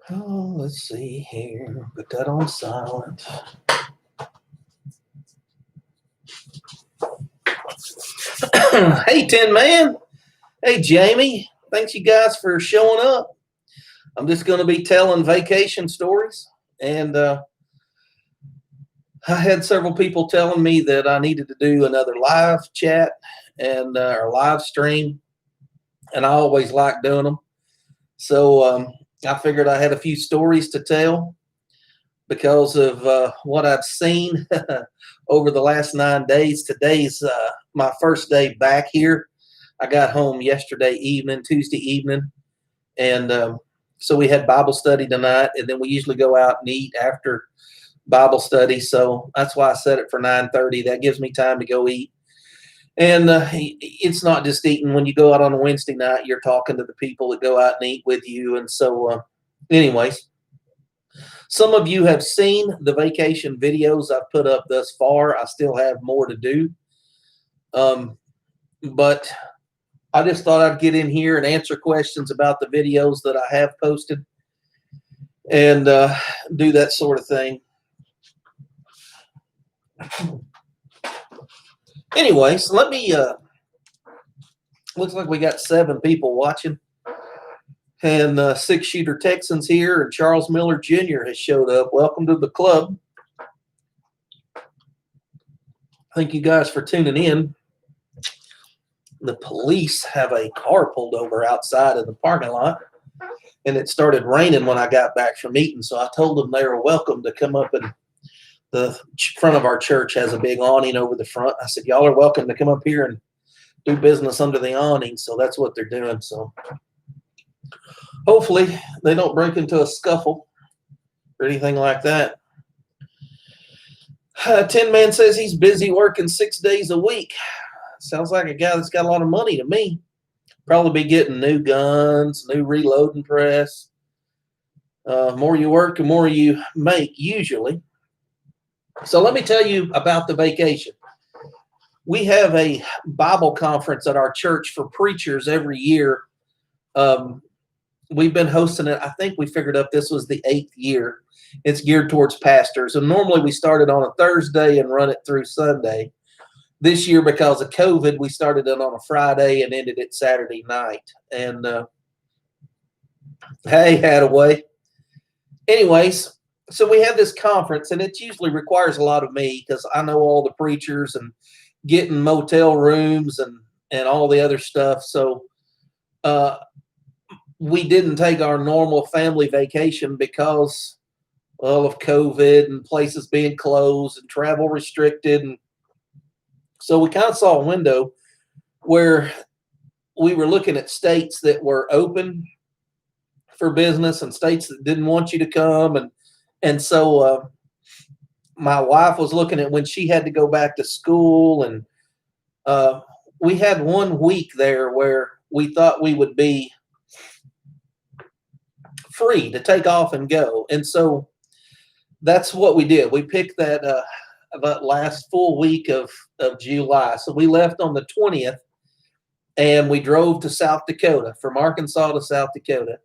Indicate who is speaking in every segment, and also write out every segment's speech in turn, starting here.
Speaker 1: Oh, let's see here. Put that on silent. Hey, Tin Man. Hey, Jamie. Thanks, you guys, for showing up. I'm just going to be telling vacation stories. And I had several people telling me that I needed to do another live chat and or live stream. And I always like doing them. So I figured I had a few stories to tell because of what I've seen over the last 9 days. Today's my first day back here. I got home yesterday evening, Tuesday evening, and so we had Bible study tonight, and then we usually go out and eat after Bible study. So that's why I set it for 9:30. That gives me time to go eat. And it's not just eating. When you go out on a Wednesday night, you're talking to the people that go out and eat with you. And so, anyways, some of you have seen the vacation videos I've put up thus far. I still have more to do. But I just thought I'd get in here and answer questions about the videos that I have posted and do that sort of thing. Anyways, let me, looks like we got 7 people watching. And 6 Shooter Texans here, and Charles Miller Jr. has showed up. Welcome to the club. Thank you guys for tuning in. The police have a car pulled over outside of the parking lot, and it started raining when I got back from eating. So I told them they were welcome to come up, and the front of our church has a big awning over the front. I said, y'all are welcome to come up here and do business under the awning. So that's what they're doing. So hopefully they don't break into a scuffle or anything like that. Tin Man says he's busy working 6 days a week. Sounds like a guy that's got a lot of money to me. Probably be getting new guns, new reloading press. More you work, the more you make, usually. So let me tell you about the vacation. We have a Bible conference at our church for preachers every year. We've been hosting it. I think we figured up this was the 8th year. It's geared towards pastors. And normally we started on a Thursday and run it through Sunday. This year, because of COVID, we started it on a Friday and ended it Saturday night. And hey, Hadaway. Anyways, so we have this conference, and it usually requires a lot of me because I know all the preachers and getting motel rooms and all the other stuff. So we didn't take our normal family vacation because of COVID and places being closed and travel restricted. And so we kind of saw a window where we were looking at states that were open for business and states that didn't want you to come. And so my wife was looking at when she had to go back to school. And we had 1 week there where we thought we would be free to take off and go. And so that's what we did. We picked that last full week of July. So we left on the 20th and we drove to South Dakota, from Arkansas to South Dakota.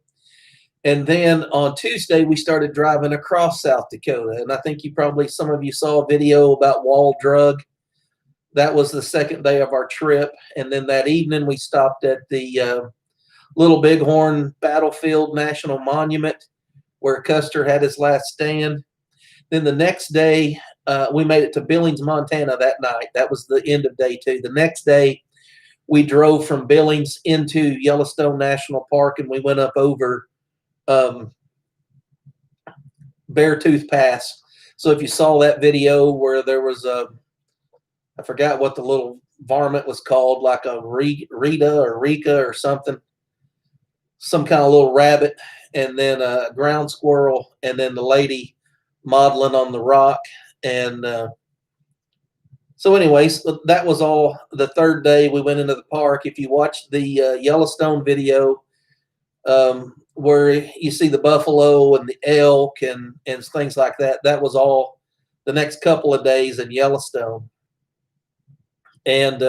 Speaker 1: And then on Tuesday, we started driving across South Dakota. And I think some of you saw a video about Wall Drug. That was the 2nd day of our trip. And then that evening, we stopped at the Little Bighorn Battlefield National Monument, where Custer had his last stand. Then the next day, we made it to Billings, Montana that night. That was the end of day 2. The next day, we drove from Billings into Yellowstone National Park, and we went up over Beartooth Pass. So if you saw that video where there was I forgot what the little varmint was called, like a Rita or Rika or something, some kind of little rabbit, and then a ground squirrel, and then the lady modeling on the rock. And so anyways, that was all the 3rd day we went into the park. If you watch the Yellowstone video, where you see the buffalo and the elk and things like that, that was all the next couple of days in Yellowstone. And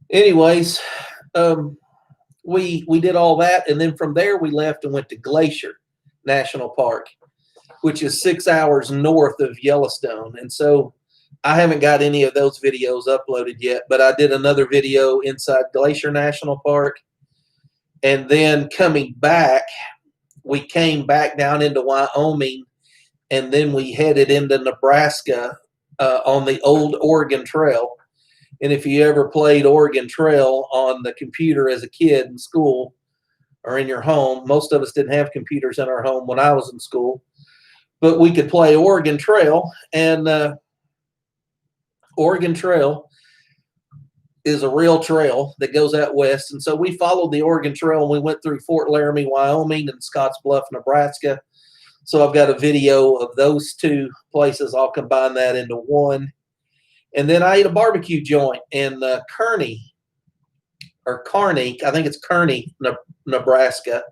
Speaker 1: anyways, we did all that, and then from there we left and went to Glacier National Park, which is 6 hours north of Yellowstone. And so I haven't got any of those videos uploaded yet, but I did another video inside Glacier National Park. And then coming back, we came back down into Wyoming, and then we headed into Nebraska on the old Oregon Trail. And if you ever played Oregon Trail on the computer as a kid in school or in your home, most of us didn't have computers in our home when I was in school, but we could play Oregon Trail. And Oregon Trail is a real trail that goes out west. And so we followed the Oregon Trail, and we went through Fort Laramie, Wyoming, and Scottsbluff, Nebraska. So I've got a video of those two places. I'll combine that into one. And then I ate a barbecue joint in Kearney, I think it's Kearney, Nebraska,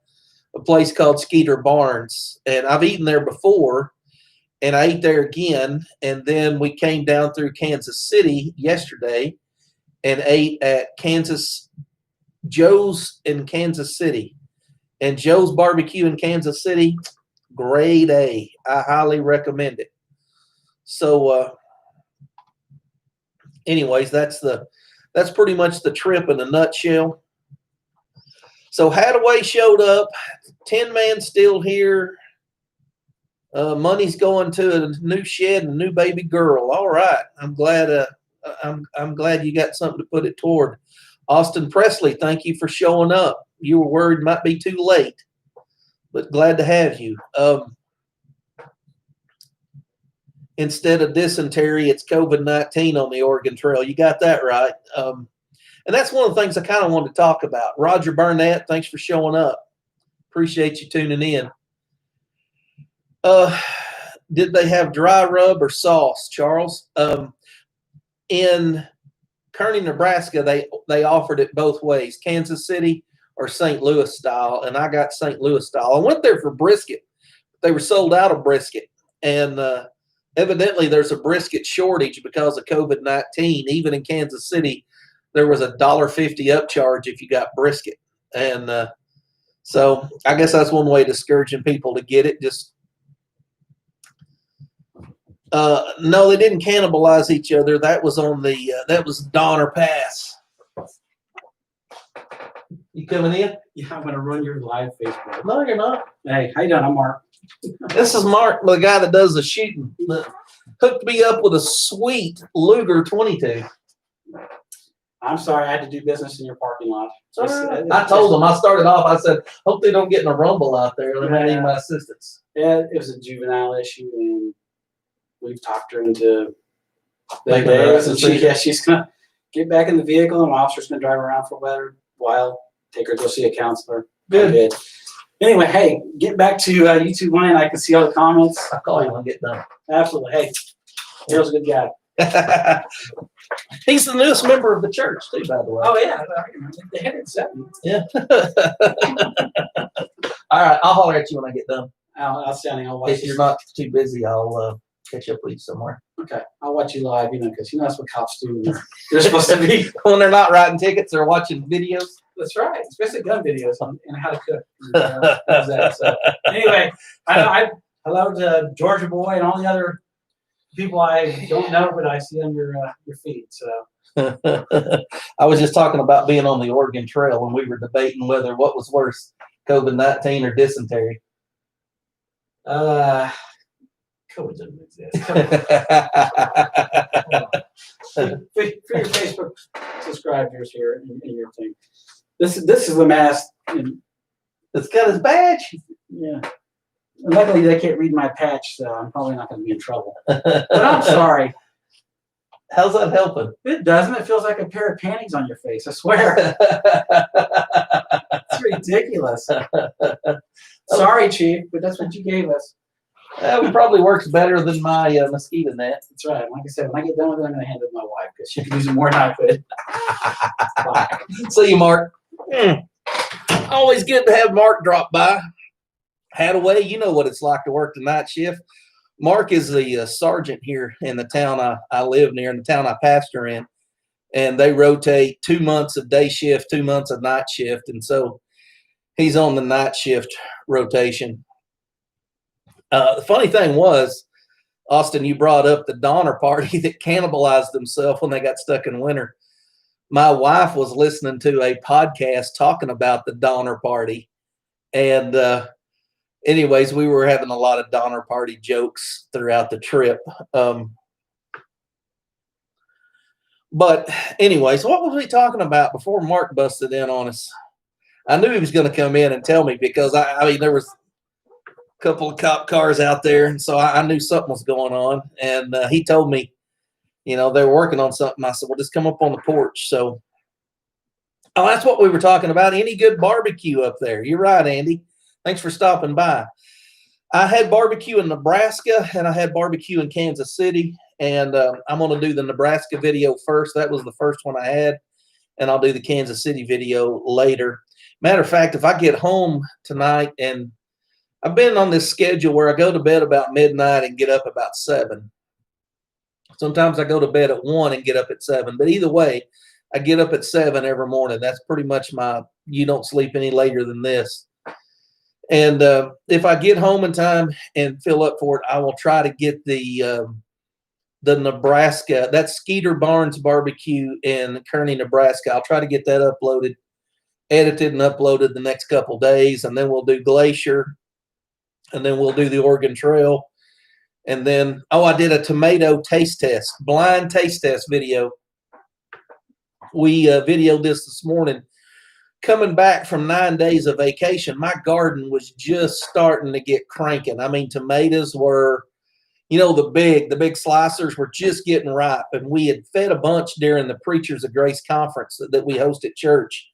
Speaker 1: a place called Skeeter Barnes. And I've eaten there before, and I ate there again. And then we came down through Kansas City yesterday and ate at Joe's in Kansas City. And Joe's Barbecue in Kansas City, grade A. I highly recommend it. So, anyways, that's pretty much the trip in a nutshell. So Hadaway showed up, Tin Man's still here. Money's going to a new shed and a new baby girl. All right, I'm glad. I'm glad you got something to put it toward. Austin Presley, thank you for showing up. You were worried it might be too late, but glad to have you. Instead of dysentery, it's COVID-19 on the Oregon Trail. You got that right. And that's one of the things I kind of wanted to talk about. Roger Burnett, thanks for showing up. Appreciate you tuning in. Did they have dry rub or sauce, Charles? In Kearney, Nebraska, they offered it both ways, Kansas City or St. Louis style, and I got St. Louis style. I went there for brisket. They were sold out of brisket, and evidently there's a brisket shortage because of COVID-19. Even in Kansas City, there was a $1.50 upcharge if you got brisket. And so I guess that's one way of discouraging people to get it. Just no, they didn't cannibalize each other. That was on the that was Donner Pass. You coming in?
Speaker 2: Yeah, I'm gonna run your live Facebook.
Speaker 1: No, you're not.
Speaker 2: Hey, how you doing? I'm Mark.
Speaker 1: This is Mark, the guy that does the shooting. Hooked me up with a sweet Luger 22.
Speaker 2: I'm sorry, I had to do business in your parking lot.
Speaker 1: I told them, I started off, I said, hope they don't get in a rumble out there. They might need my assistance.
Speaker 2: Yeah, it was a juvenile issue, and we've talked her into
Speaker 1: Making the right decision.
Speaker 2: she's gonna get back in the vehicle, and my officer's gonna drive around for a while, take her to go see a counselor.
Speaker 1: Good.
Speaker 2: Anyway, hey, get back to YouTube Money, and I can see all the comments.
Speaker 1: I'll call you when I get done.
Speaker 2: Absolutely. Hey, Daryl's a good guy.
Speaker 1: He's the newest member of the church, too, by the way.
Speaker 2: Oh, yeah. They had it set.
Speaker 1: Yeah. All right. I'll holler at you when I get done.
Speaker 2: Outstanding. I'll watch
Speaker 1: If you're not too busy, I'll catch up with you somewhere.
Speaker 2: Okay. I'll watch you live, because that's what cops do. They're supposed to be.
Speaker 1: When they're not writing tickets, they're watching videos.
Speaker 2: That's right. Especially gun videos and how to cook. So, anyway, hello to Georgia Boy and all the other people I don't know, but I see on your feed. So
Speaker 1: I was just talking about being on the Oregon Trail, and we were debating what was worse, COVID-19 or dysentery.
Speaker 2: COVID doesn't exist. For your Facebook subscribers here in your thing. This is the mask.
Speaker 1: It's got his badge.
Speaker 2: Yeah. Luckily, they can't read my patch, so I'm probably not going to be in trouble. But I'm sorry.
Speaker 1: How's that helping?
Speaker 2: It doesn't. It feels like a pair of panties on your face. I swear. It's ridiculous. Sorry, Chief, but that's what you gave us.
Speaker 1: It probably works better than my mosquito net.
Speaker 2: That's right. Like I said, when I get done with it, I'm going to hand it to my wife because she can use it more than I could. Bye.
Speaker 1: See you, Mark. Always good to have Mark drop by. Hadaway, you know what it's like to work the night shift. Mark is the sergeant here in the town I live near, in the town I pastor in. and they rotate 2 months of day shift, 2 months of night shift. And so he's on the night shift rotation. The funny thing was, Austin, you brought up the Donner Party that cannibalized themselves when they got stuck in winter. My wife was listening to a podcast talking about the Donner Party. And anyways, we were having a lot of Donner Party jokes throughout the trip. But anyways, what was we talking about before Mark busted in on us? I knew he was going to come in and tell me, because I mean, there was a couple of cop cars out there, and so I knew something was going on. And he told me, they were working on something. I said, well, just come up on the porch. So, that's what we were talking about. Any good barbecue up there? You're right, Andy. Thanks for stopping by. I had barbecue in Nebraska, and I had barbecue in Kansas City. And I'm going to do the Nebraska video first. That was the first one I had. And I'll do the Kansas City video later. Matter of fact, if I get home tonight, and I've been on this schedule where I go to bed about midnight and get up about 7. Sometimes I go to bed at 1 and get up at 7. But either way, I get up at 7 every morning. That's pretty much you don't sleep any later than this. And if I get home in time and fill up for it, I will try to get the Nebraska, that's Skeeter Barnes Barbecue in Kearney, Nebraska. I'll try to get that uploaded, edited and uploaded the next couple days. And then we'll do Glacier, and then we'll do the Oregon Trail. And then, I did a tomato taste test, blind taste test video. We videoed this morning. Coming back from 9 days of vacation, my garden was just starting to get cranking. I mean, tomatoes were, the big slicers were just getting ripe. And we had fed a bunch during the Preachers of Grace conference that we host at church.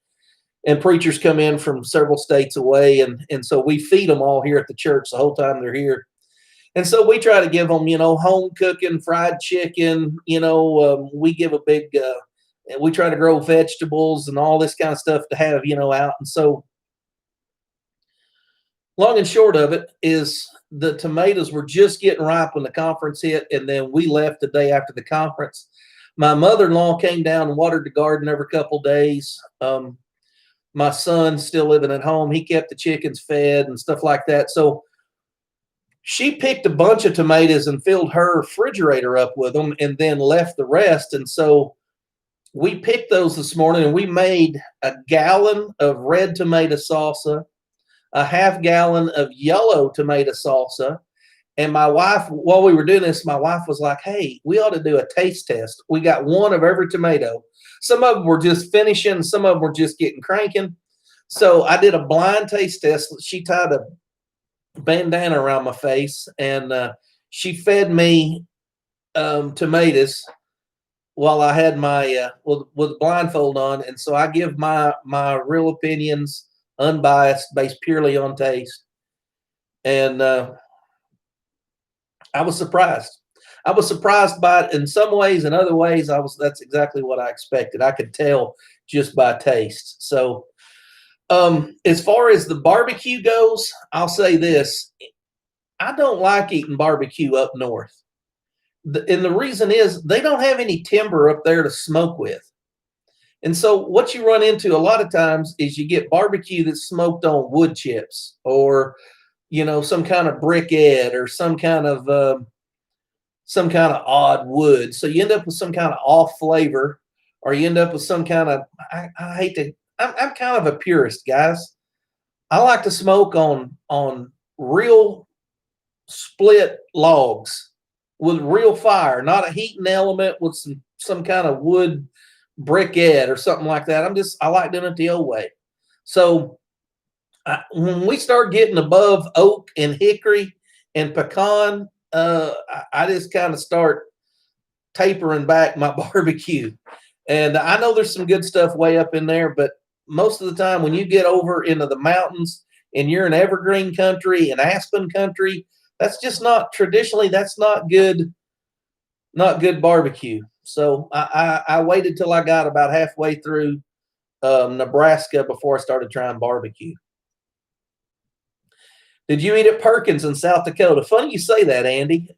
Speaker 1: And preachers come in from several states away. And so we feed them all here at the church the whole time they're here. And so we try to give them, home cooking, fried chicken, we give a big, we try to grow vegetables and all this kind of stuff to have, out. And so long and short of it is the tomatoes were just getting ripe when the conference hit. And then we left the day after the conference. My mother-in-law came down and watered the garden every couple days. My son's still living at home. He kept the chickens fed and stuff like that. So she picked a bunch of tomatoes and filled her refrigerator up with them and then left the rest. And so we picked those this morning, and we made a gallon of red tomato salsa, a half gallon of yellow tomato salsa. And my wife, while we were doing this, my wife was like, hey, we ought to do a taste test. We got one of every tomato. Some of them were just finishing. Some of them were just getting cranking. So I did a blind taste test. She tied a bandana around my face, and she fed me tomatoes while I had my with blindfold on. And so I give my real opinions, unbiased, based purely on taste. And I was surprised. I was surprised by it in some ways. In other ways, that's exactly what I expected. I could tell just by taste. So as far as the barbecue goes, I'll say this. I don't like eating barbecue up north. And the reason is they don't have any timber up there to smoke with. And so what you run into a lot of times is you get barbecue that's smoked on wood chips, or, some kind of briquette, or some kind of odd wood. So you end up with some kind of off flavor, or you end up with some kind of, I'm kind of a purist, guys. I like to smoke on real split logs with real fire, not a heating element with some kind of wood briquette or something like that. I like doing it the old way. So when we start getting above oak and hickory and pecan, I just kind of start tapering back my barbecue. And I know there's some good stuff way up in there, but most of the time when you get over into the mountains and you're in evergreen country and aspen country, that's just not traditionally, that's not good barbecue. So I waited till I got about halfway through Nebraska before I started trying barbecue. Did you eat at Perkins in South Dakota? Funny you say that, Andy.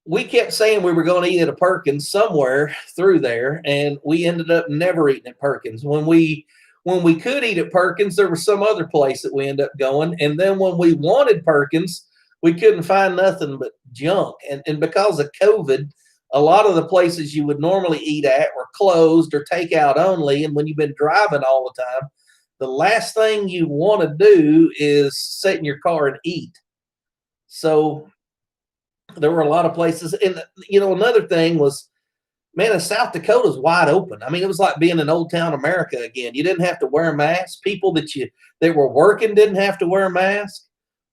Speaker 1: we kept saying we were going to eat at a Perkins somewhere through there, and we ended up never eating at Perkins. When we could eat at Perkins, there was some other place that we ended up going, and then when we wanted Perkins, we couldn't find nothing but junk. And because of COVID, a lot of the places you would normally eat at were closed or takeout only. And when you've been driving all the time, the last thing you want to do is sit in your car and eat. So there were a lot of places. And, another thing was, man, South Dakota's wide open. I mean, it was like being in old town America again. You didn't have to wear a mask. People that were working didn't have to wear a mask.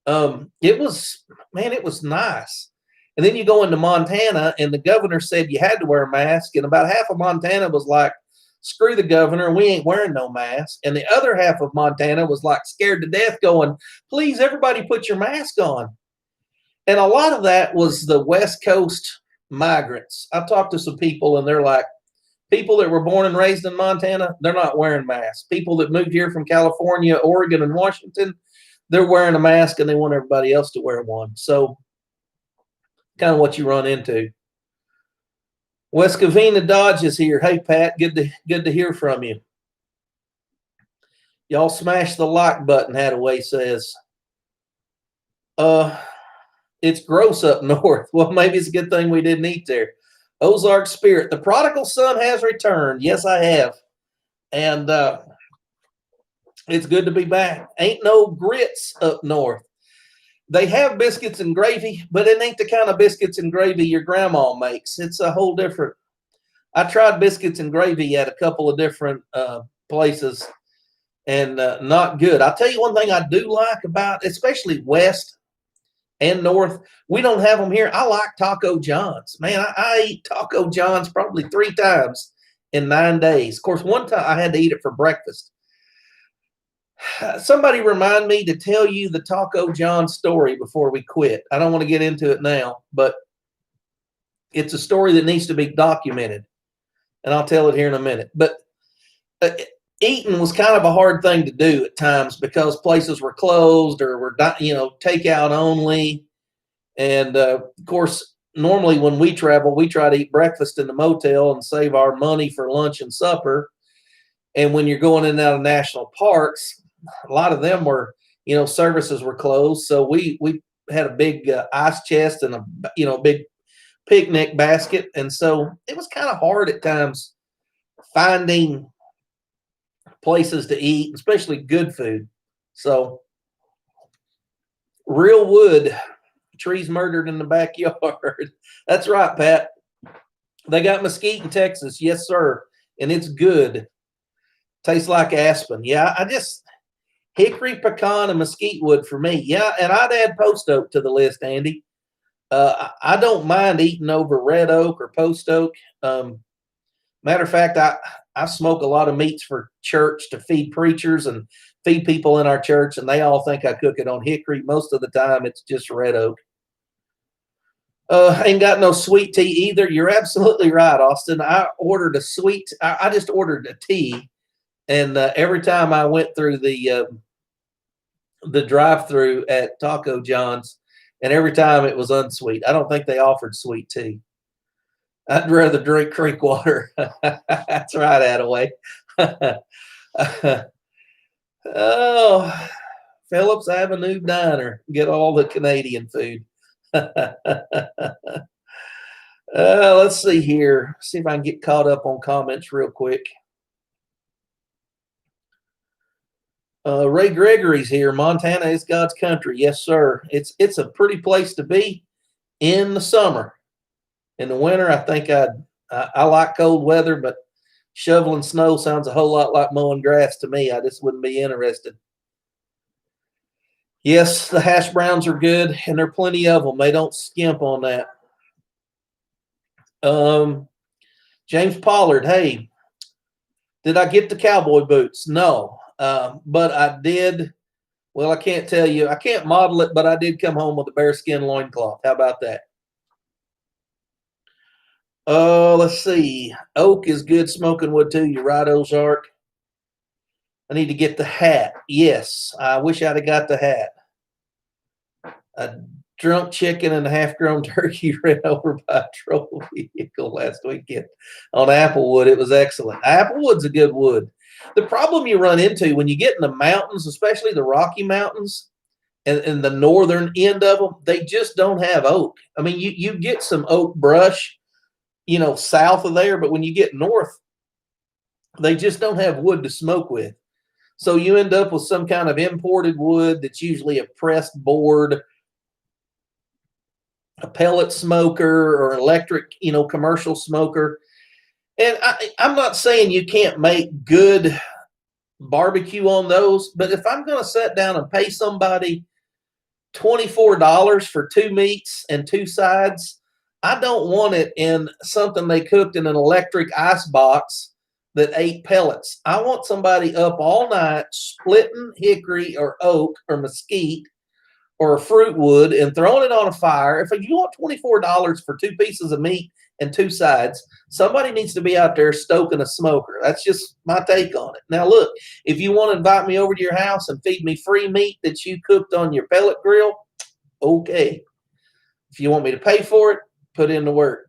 Speaker 1: It was nice. And then you go into Montana, and the governor said you had to wear a mask, and about half of Montana was like, screw the governor, we ain't wearing no mask. And the other half of Montana was like scared to death, going, please, everybody put your mask on. And a lot of that was the West Coast migrants. I talked to some people, and they're like, people that were born and raised in Montana, they're not wearing masks. People that moved here from California, Oregon, and Washington, they're wearing a mask, and they want everybody else to wear one. So kind of what you run into. West Covina Dodge is here. Hey, Pat, good to hear from you. Y'all smash the like button, Hadaway says. It's gross up north. Well, maybe it's a good thing we didn't eat there. Ozark Spirit, the prodigal son has returned. Yes, I have. And it's good to be back. Ain't no grits up north. They have biscuits and gravy, but it ain't the kind of biscuits and gravy your grandma makes. It's a whole different. I tried biscuits and gravy at a couple of different places, and not good. I'll tell you one thing I do like about, especially west and north, we don't have them here. I like Taco John's. Man, I eat Taco John's probably 3 times in 9 days. Of course, one time I had to eat it for breakfast. Somebody remind me to tell you the Taco John story before we quit. I don't want to get into it now, but it's a story that needs to be documented, and I'll tell it here in a minute. But eating was kind of a hard thing to do at times because places were closed or were, takeout only. And of course, normally when we travel, we try to eat breakfast in the motel and save our money for lunch and supper. And when you're going in and out of national parks, a lot of them were, services were closed. So we had a big ice chest and a big picnic basket. And so it was kind of hard at times finding places to eat, especially good food. So real wood, trees murdered in the backyard. That's right, Pat. They got mesquite in Texas. Yes, sir. And it's good. Tastes like aspen. Yeah, hickory, pecan, and mesquite wood for me. Yeah, and I'd add post oak to the list, Andy. I don't mind eating over red oak or post oak. Matter of fact, I smoke a lot of meats for church to feed preachers and feed people in our church, and they all think I cook it on hickory. Most of the time, it's just red oak. Ain't got no sweet tea either. You're absolutely right, Austin. I ordered a sweet. I just ordered a tea. And every time I went through the drive-through at Taco John's, and every time it was unsweet. I don't think they offered sweet tea. I'd rather drink creek water. That's right, Attaway. Oh, Phillips Avenue Diner. Get all the Canadian food. Let's see here. See if I can get caught up on comments real quick. Ray Gregory's here. Montana is God's country. Yes, sir. It's a pretty place to be in the summer. In the winter, I think I like cold weather, but shoveling snow sounds a whole lot like mowing grass to me. I just wouldn't be interested. Yes, the hash browns are good, and there are plenty of them. They don't skimp on that. James Pollard, hey, did I get the cowboy boots? No. But I did. Well, I can't tell you. I can't model it, but I did come home with a bearskin loincloth. How about that? Let's see. Oak is good smoking wood too. You're right, Ozark. I need to get the hat. Yes, I wish I'd have got the hat. drunk chicken and a half-grown turkey ran over by a troll vehicle last weekend on Applewood. It was excellent. Applewood's a good wood. The problem you run into when you get in the mountains, especially the Rocky Mountains and the northern end of them, they just don't have oak. I mean, you get some oak brush, south of there, but when you get north, they just don't have wood to smoke with. So you end up with some kind of imported wood that's usually a pressed board, a pellet smoker, or electric, commercial smoker. And I'm not saying you can't make good barbecue on those, but if I'm going to sit down and pay somebody $24 for 2 meats and 2 sides, I don't want it in something they cooked in an electric ice box that ate pellets. I want somebody up all night splitting hickory or oak or mesquite or a fruit wood and throwing it on a fire. If you want $24 for 2 pieces of meat and 2 sides, somebody needs to be out there stoking a smoker. That's just my take on it. Now, look, if you want to invite me over to your house and feed me free meat that you cooked on your pellet grill, okay. If you want me to pay for it, put in the work.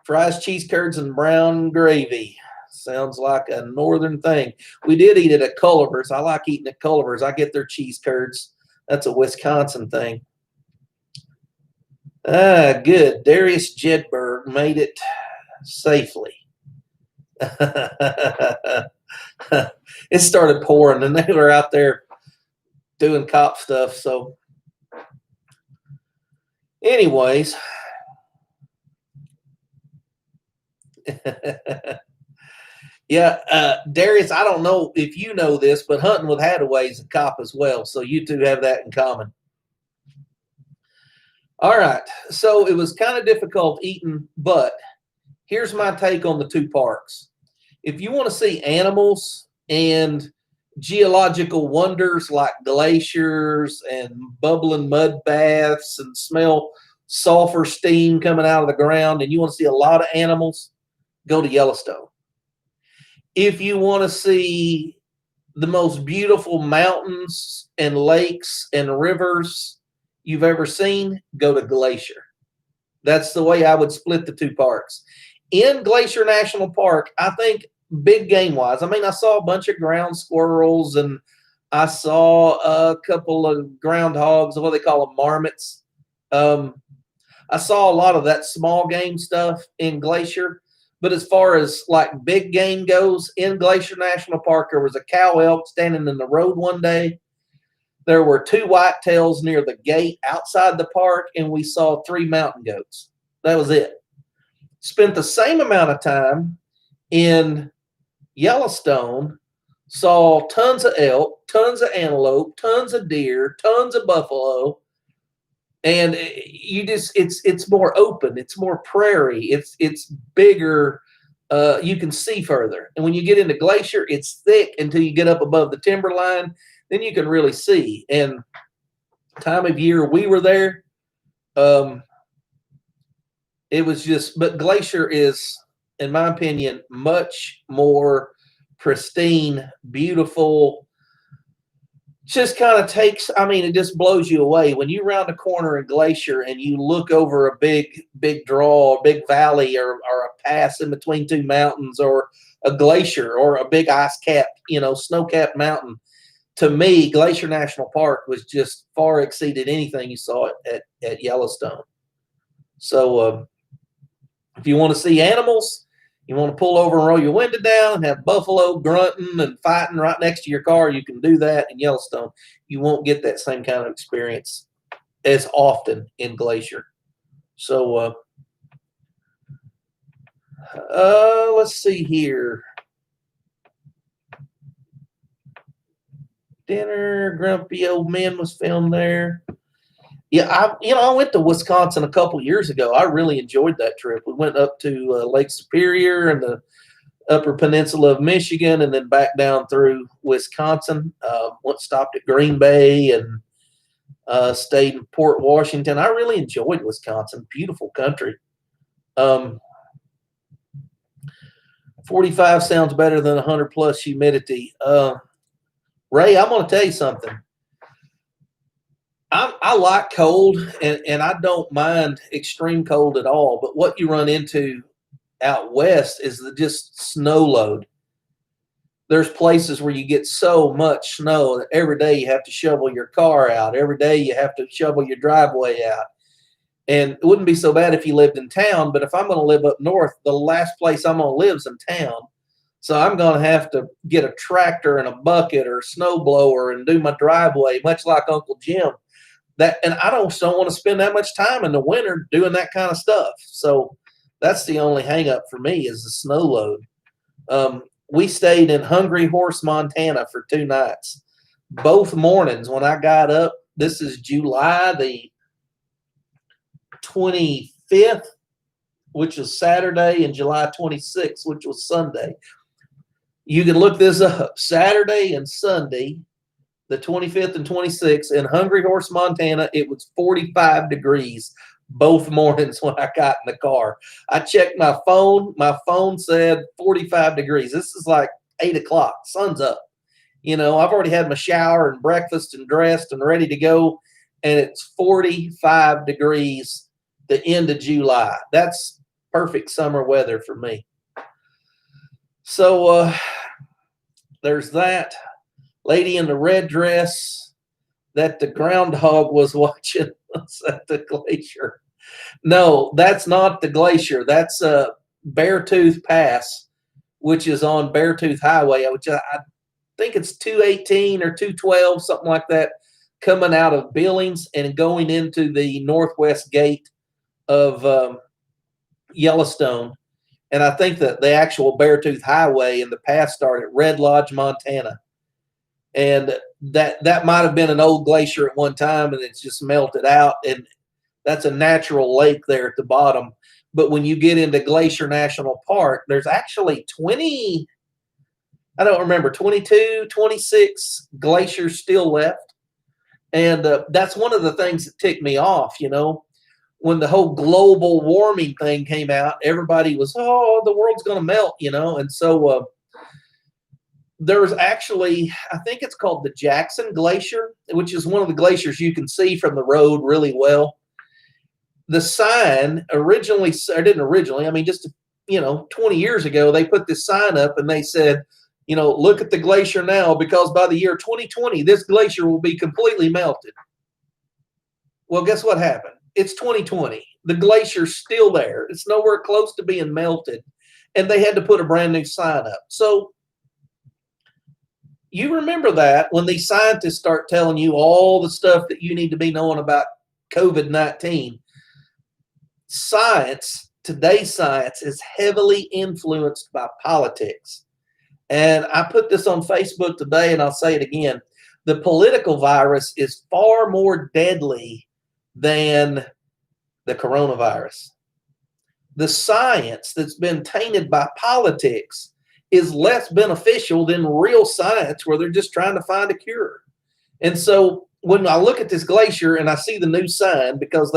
Speaker 1: Fries, cheese curds, and brown gravy. Sounds like a northern thing. We did eat it at Culver's. I like eating at Culver's. I get their cheese curds. That's a Wisconsin thing. Good. Darius Jedberg made it safely. It started pouring, and they were out there doing cop stuff. So, anyways. Yeah, Darius, I don't know if you know this, but hunting with Hadaway is a cop as well. So you two have that in common. All right. So it was kind of difficult eating, but here's my take on the 2 parks. If you want to see animals and geological wonders like glaciers and bubbling mud baths and smell sulfur steam coming out of the ground, and you want to see a lot of animals, go to Yellowstone. If you want to see the most beautiful mountains and lakes and rivers you've ever seen, go to Glacier. That's the way I would split the 2 parks. In Glacier National Park, I think big game wise, I saw a bunch of ground squirrels and I saw a couple of groundhogs, what they call them, marmots. I saw a lot of that small game stuff in Glacier. But as far as like big game goes, in Glacier National Park, there was a cow elk standing in the road one day. There were 2 whitetails near the gate outside the park, and we saw 3 mountain goats. That was it. Spent the same amount of time in Yellowstone, saw tons of elk, tons of antelope, tons of deer, tons of buffalo. And it's more open. It's more prairie. It's bigger. You can see further. And when you get into Glacier, it's thick until you get up above the timberline. Then you can really see. And time of year we were there, it was just. But Glacier is, in my opinion, much more pristine, beautiful. Just kind of takes, it just blows you away when you round a corner in Glacier and you look over a big draw, a big valley, or a pass in between 2 mountains, or a glacier, or a big ice cap, snow-capped mountain. To me, Glacier National Park was just far exceeded anything you saw at Yellowstone. So if you want to see animals, you want to pull over and roll your window down and have buffalo grunting and fighting right next to your car, you can do that in Yellowstone. You won't get that same kind of experience as often in Glacier. So let's see here. Dinner, Grumpy Old Men was filmed there. Yeah, I went to Wisconsin a couple years ago. I really enjoyed that trip. We went up to Lake Superior and the Upper Peninsula of Michigan, and then back down through Wisconsin. Stopped at Green Bay and stayed in Port Washington. I really enjoyed Wisconsin. Beautiful country. 45 sounds better than 100 plus humidity. Ray, I'm going to tell you something. I like cold, and I don't mind extreme cold at all. But what you run into out west is the just snow load. There's places where you get so much snow that every day you have to shovel your car out. Every day you have to shovel your driveway out. And it wouldn't be so bad if you lived in town, but if I'm going to live up north, the last place I'm going to live is in town. So I'm going to have to get a tractor and a bucket or a snow blower and do my driveway, much like Uncle Jim. And I don't want to spend that much time in the winter doing that kind of stuff. So that's the only hang up for me is the snow load. We stayed in Hungry Horse, Montana for 2 nights. Both mornings when I got up, this is July the 25th, which was Saturday, and July 26th, which was Sunday. You can look this up. Saturday and Sunday, the 25th and 26th, in Hungry Horse, Montana, it was 45 degrees both mornings when I got in the car. I checked my phone. My phone said 45 degrees. This is like 8 o'clock. Sun's up. You know, I've already had my shower and breakfast and dressed and ready to go, and it's 45 degrees the end of July. That's perfect summer weather for me. So there's that. Lady in the red dress that the groundhog was watching was at the glacier. No, that's not the glacier. That's Beartooth Pass, which is on Beartooth Highway, which I think it's 218 or 212, something like that, coming out of Billings and going into the northwest gate of Yellowstone. And I think that the actual Beartooth Highway and the pass start at Red Lodge, Montana. And that might have been an old glacier at one time, and it's just melted out. And that's a natural lake there at the bottom. But when you get into Glacier National Park, there's actually 22, 26 glaciers still left. And that's one of the things that ticked me off, you know. When the whole global warming thing came out, everybody was, oh, the world's going to melt, you know. And so there's actually, I think it's called the Jackson Glacier, which is one of the glaciers you can see from the road really well. The sign just 20 years ago, they put this sign up and they said, you know, look at the glacier now, because by the year 2020, this glacier will be completely melted. Well, guess what happened? It's 2020. The glacier's still there. It's nowhere close to being melted. And they had to put a brand new sign up. So you remember that when these scientists start telling you all the stuff that you need to be knowing about COVID-19. Today's science is heavily influenced by politics. And I put this on Facebook today, and I'll say it again. The political virus is far more deadly than the coronavirus. The science that's been tainted by politics is less beneficial than real science where they're just trying to find a cure. And so when I look at this glacier and I see the new sign, because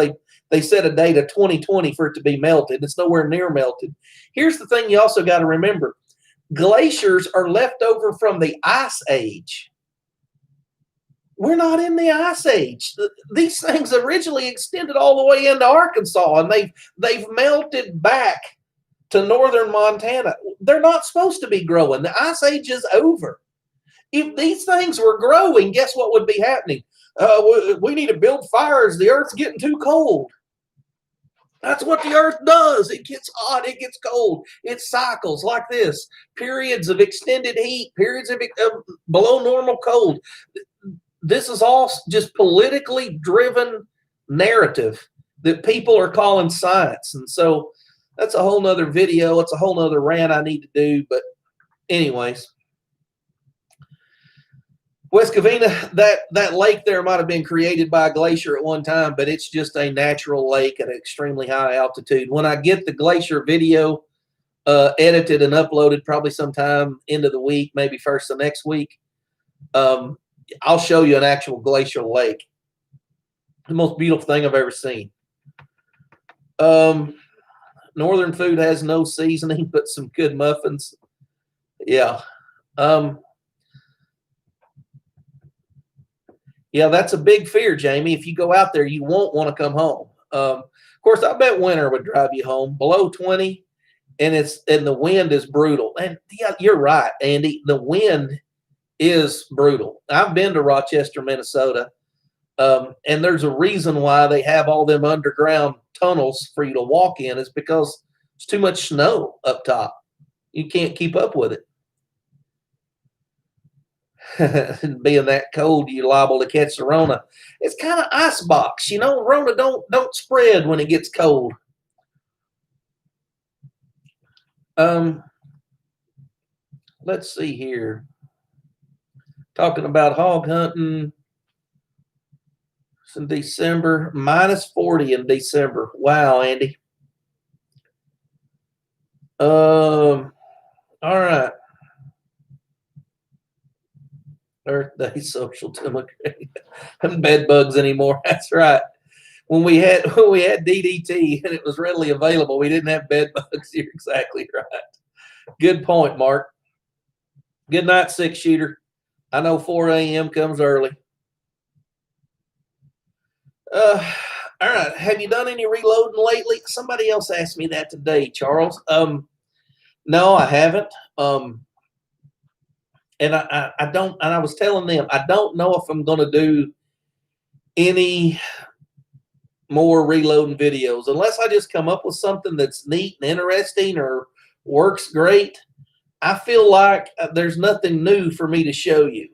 Speaker 1: they set a date of 2020 for it to be melted, it's nowhere near melted. Here's the thing you also got to remember. Glaciers are left over from the Ice Age. We're not in the Ice Age. These things originally extended all the way into Arkansas, and they've melted back to northern Montana. They're not supposed to be growing. The Ice Age is over. If these things were growing, guess what would be happening? We need to build fires. The earth's getting too cold. That's what the earth does. It gets hot, it gets cold. It cycles like this. Periods of extended heat, periods of below normal cold. This is all just politically driven narrative that people are calling science. And so that's a whole nother video. It's a whole nother rant I need to do. But anyways, West Covina, that lake there might have been created by a glacier at one time, but it's just a natural lake at an extremely high altitude. When I get the glacier video edited and uploaded, probably sometime into the week, maybe first of next week, I'll show you an actual glacial lake. The most beautiful thing I've ever seen. Northern food has no seasoning, but some good muffins. Yeah. Yeah, that's a big fear, Jamie. If you go out there, you won't want to come home. Of course, I bet winter would drive you home below 20, and the wind is brutal. And yeah, you're right, Andy. The wind is brutal. I've been to Rochester, Minnesota, and there's a reason why they have all them underground tunnels for you to walk in. Is because there's too much snow up top. You can't keep up with it. Being that cold, you're liable to catch the Rona. It's kind of icebox, you know. Rona don't spread when it gets cold. Let's see here. Talking about hog hunting. It's in December, minus 40 in December. Wow, Andy. All right. Earth Day social democracy. Bed bugs anymore. That's right. When we had DDT and it was readily available, we didn't have bed bugs. You're exactly right. Good point, Mark. Good night, 6-shooter. I know 4 a.m. comes early. All right. Have you done any reloading lately? Somebody else asked me that today, Charles. No, I haven't. And I don't, and I was telling them, I don't know if I'm going to do any more reloading videos unless I just come up with something that's neat and interesting or works great. I feel like there's nothing new for me to show you.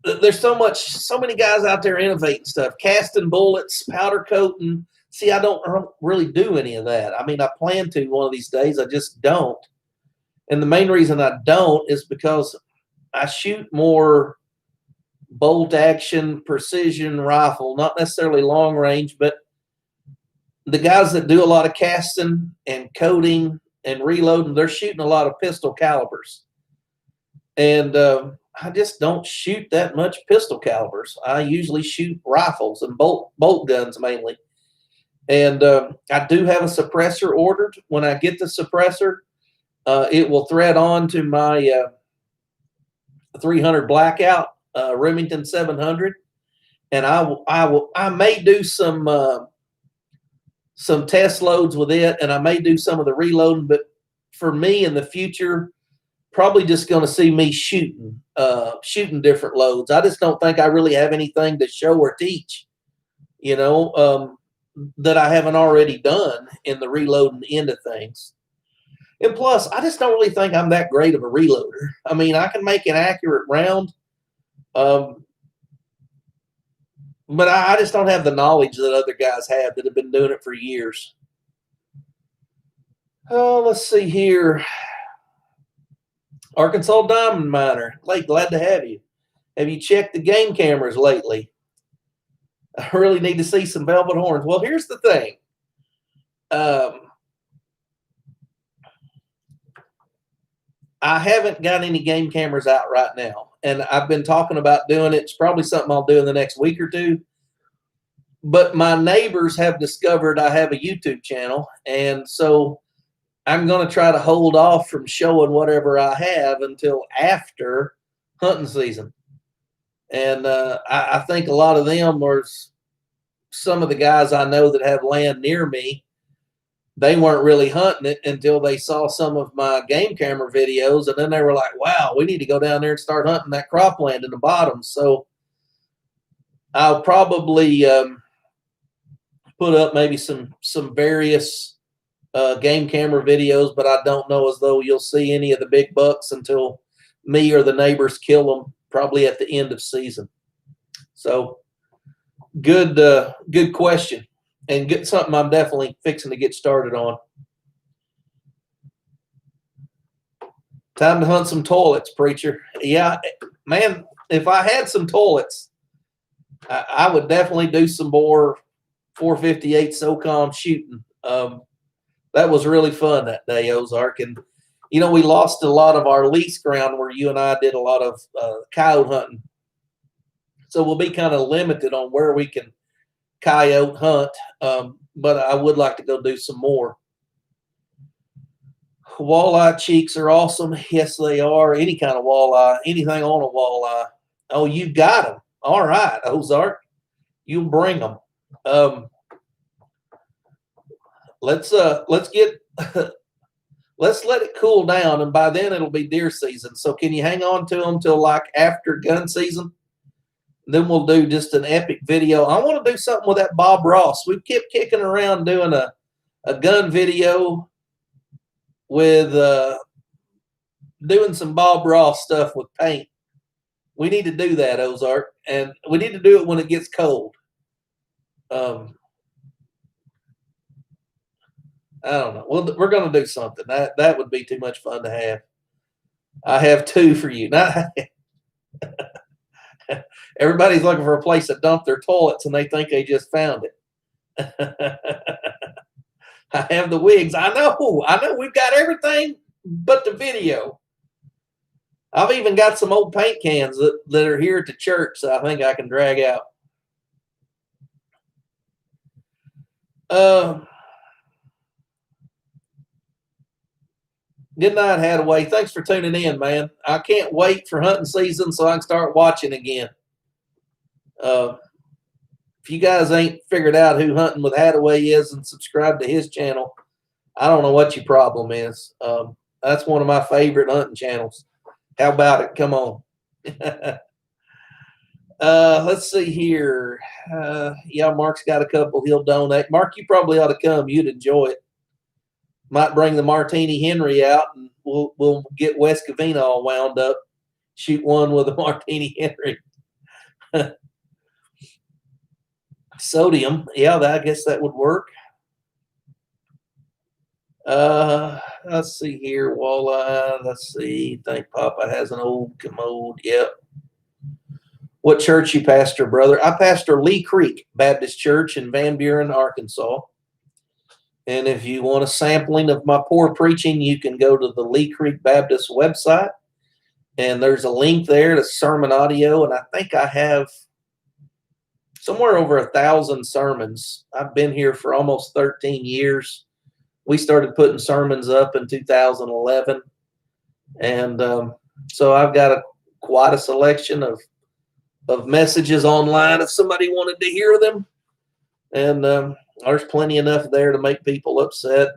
Speaker 1: There's so many guys out there innovating stuff, casting bullets, powder coating. See, I don't really do any of that. I mean, I plan to one of these days. I just don't. And the main reason I don't is because I shoot more bolt action, precision rifle, not necessarily long range, but the guys that do a lot of casting and coating and reloading, they're shooting a lot of pistol calibers. And I just don't shoot that much pistol calibers. I usually shoot rifles and bolt guns mainly. And I do have a suppressor ordered. When I get the suppressor, it will thread on to my 300 Blackout Remington 700, and I may do some test loads with it, and I may do some of the reloading. But for me in the future, probably just going to see me shooting different loads. I just don't think I really have anything to show or teach, you know, that I haven't already done in the reloading end of things. And plus, I just don't really think I'm that great of a reloader. I mean, I can make an accurate round, but I just don't have the knowledge that other guys have that have been doing it for years. Oh, let's see here. Arkansas Diamond Miner. Clay, glad to have you. Have you checked the game cameras lately? I really need to see some velvet horns. Well, here's the thing. I haven't got any game cameras out right now, and I've been talking about doing it. It's probably something I'll do in the next week or two. But my neighbors have discovered I have a YouTube channel, and so I'm going to try to hold off from showing whatever I have until after hunting season. And I think a lot of them are some of the guys I know that have land near me. They weren't really hunting it until they saw some of my game camera videos, and then they were like, wow, we need to go down there and start hunting that cropland in the bottom. So I'll probably put up maybe some various game camera videos, but I don't know as though you'll see any of the big bucks until me or the neighbors kill them, probably at the end of season. So good question. And get something I'm definitely fixing to get started on. Time to hunt some toilets, preacher. Yeah, man, if I had some toilets, I would definitely do some more 458 SOCOM shooting. That was really fun that day, Ozark. And, you know, we lost a lot of our lease ground where you and I did a lot of coyote hunting. So we'll be kind of limited on where we can coyote hunt, but I would like to go do some more. Walleye cheeks are awesome. Yes, they are. Any kind of walleye, anything on a walleye. Oh, you got them. All right, Ozark, you bring them. Let's get let's let it cool down, and by then it'll be deer season. So can you hang on to them till like after gun season? Then we'll do just an epic video. I want to do something with that Bob Ross. We kept kicking around doing a gun video with doing some Bob Ross stuff with paint. We need to do that, Ozark, and we need to do it when it gets cold. I don't know. Well, we're going to do something. That would be too much fun to have. I have two for you. Everybody's looking for a place to dump their toilets, and they think they just found it. I have the wigs. I know. We've got everything but the video. I've even got some old paint cans that are here at the church, so I think I can drag out. Good night, Hadaway. Thanks for tuning in, man. I can't wait for hunting season so I can start watching again. If you guys ain't figured out who Hunting with Hadaway is and subscribe to his channel, I don't know what your problem is. That's one of my favorite hunting channels. How about it? Come on. Let's see here. Yeah, Mark's got a couple he'll donate. Mark, you probably ought to come. You'd enjoy it. Might bring the Martini Henry out, and we'll get West Covina all wound up. Shoot one with a Martini Henry. Sodium, yeah, I guess that would work. Let's see here, walleye. Let's see. I think Papa has an old commode. Yep. What church you pastor, brother? I pastor Lee Creek Baptist Church in Van Buren, Arkansas. And if you want a sampling of my poor preaching, you can go to the Lee Creek Baptist website. And there's a link there to sermon audio. And I think I have somewhere over 1,000 sermons. I've been here for almost 13 years. We started putting sermons up in 2011. And so I've got quite a selection of messages online if somebody wanted to hear them. And there's plenty enough there to make people upset.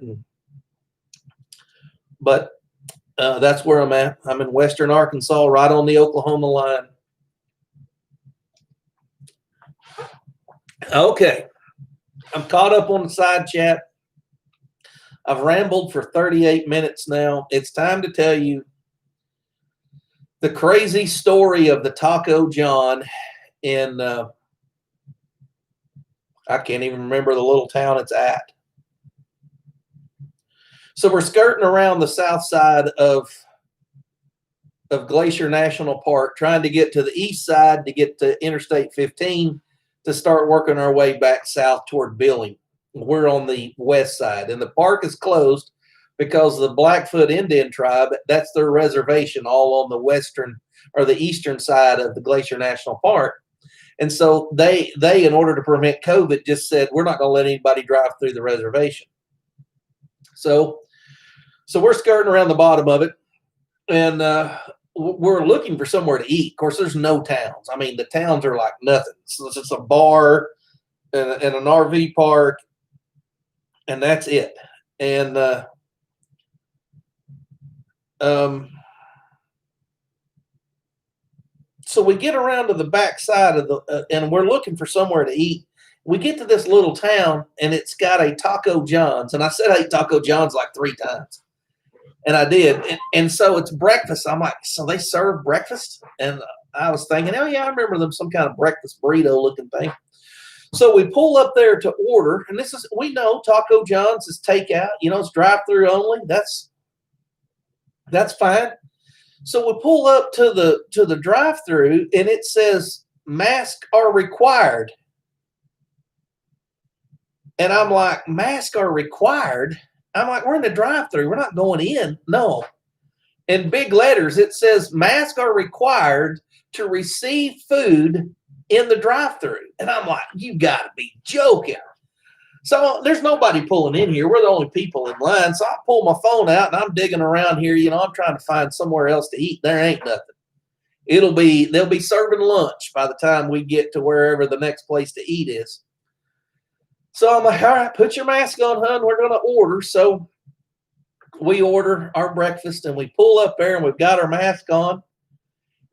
Speaker 1: But that's where I'm at. I'm in western Arkansas, right on the Oklahoma line. Okay. I'm caught up on the side chat. I've rambled for 38 minutes now. It's time to tell you the crazy story of the Taco John in, I can't even remember the little town it's at. So we're skirting around the south side of Glacier National Park, trying to get to the east side to get to Interstate 15 to start working our way back south toward Billing. We're on the west side, and the park is closed because the Blackfoot Indian tribe, that's their reservation all on the western or the eastern side of the Glacier National Park. And so they in order to prevent COVID, just said, we're not going to let anybody drive through the reservation. So we're skirting around the bottom of it, and we're looking for somewhere to eat. Of course, there's no towns. I mean, the towns are like nothing. So it's just a bar and an RV park, and that's it. And so we get around to the back side of the, and we're looking for somewhere to eat. We get to this little town, and it's got a Taco John's. And I said I ate Taco John's like 3 times. And I did. And so it's breakfast. I'm like, so they serve breakfast? And I was thinking, oh, yeah, I remember them, some kind of breakfast burrito looking thing. So we pull up there to order. And we know Taco John's is takeout. You know, it's drive-through only. That's fine. So we pull up to the drive-through, and it says masks are required. And I'm like, masks are required? I'm like, we're in the drive-through. We're not going in. No. In big letters, it says masks are required to receive food in the drive-through. And I'm like, you got to be joking. So there's nobody pulling in here. We're the only people in line. So I pull my phone out and I'm digging around here. I'm trying to find somewhere else to eat. There ain't nothing. They'll be serving lunch by the time we get to wherever the next place to eat is. So I'm like, all right, put your mask on, hon. We're going to order. So we order our breakfast and we pull up there and we've got our mask on.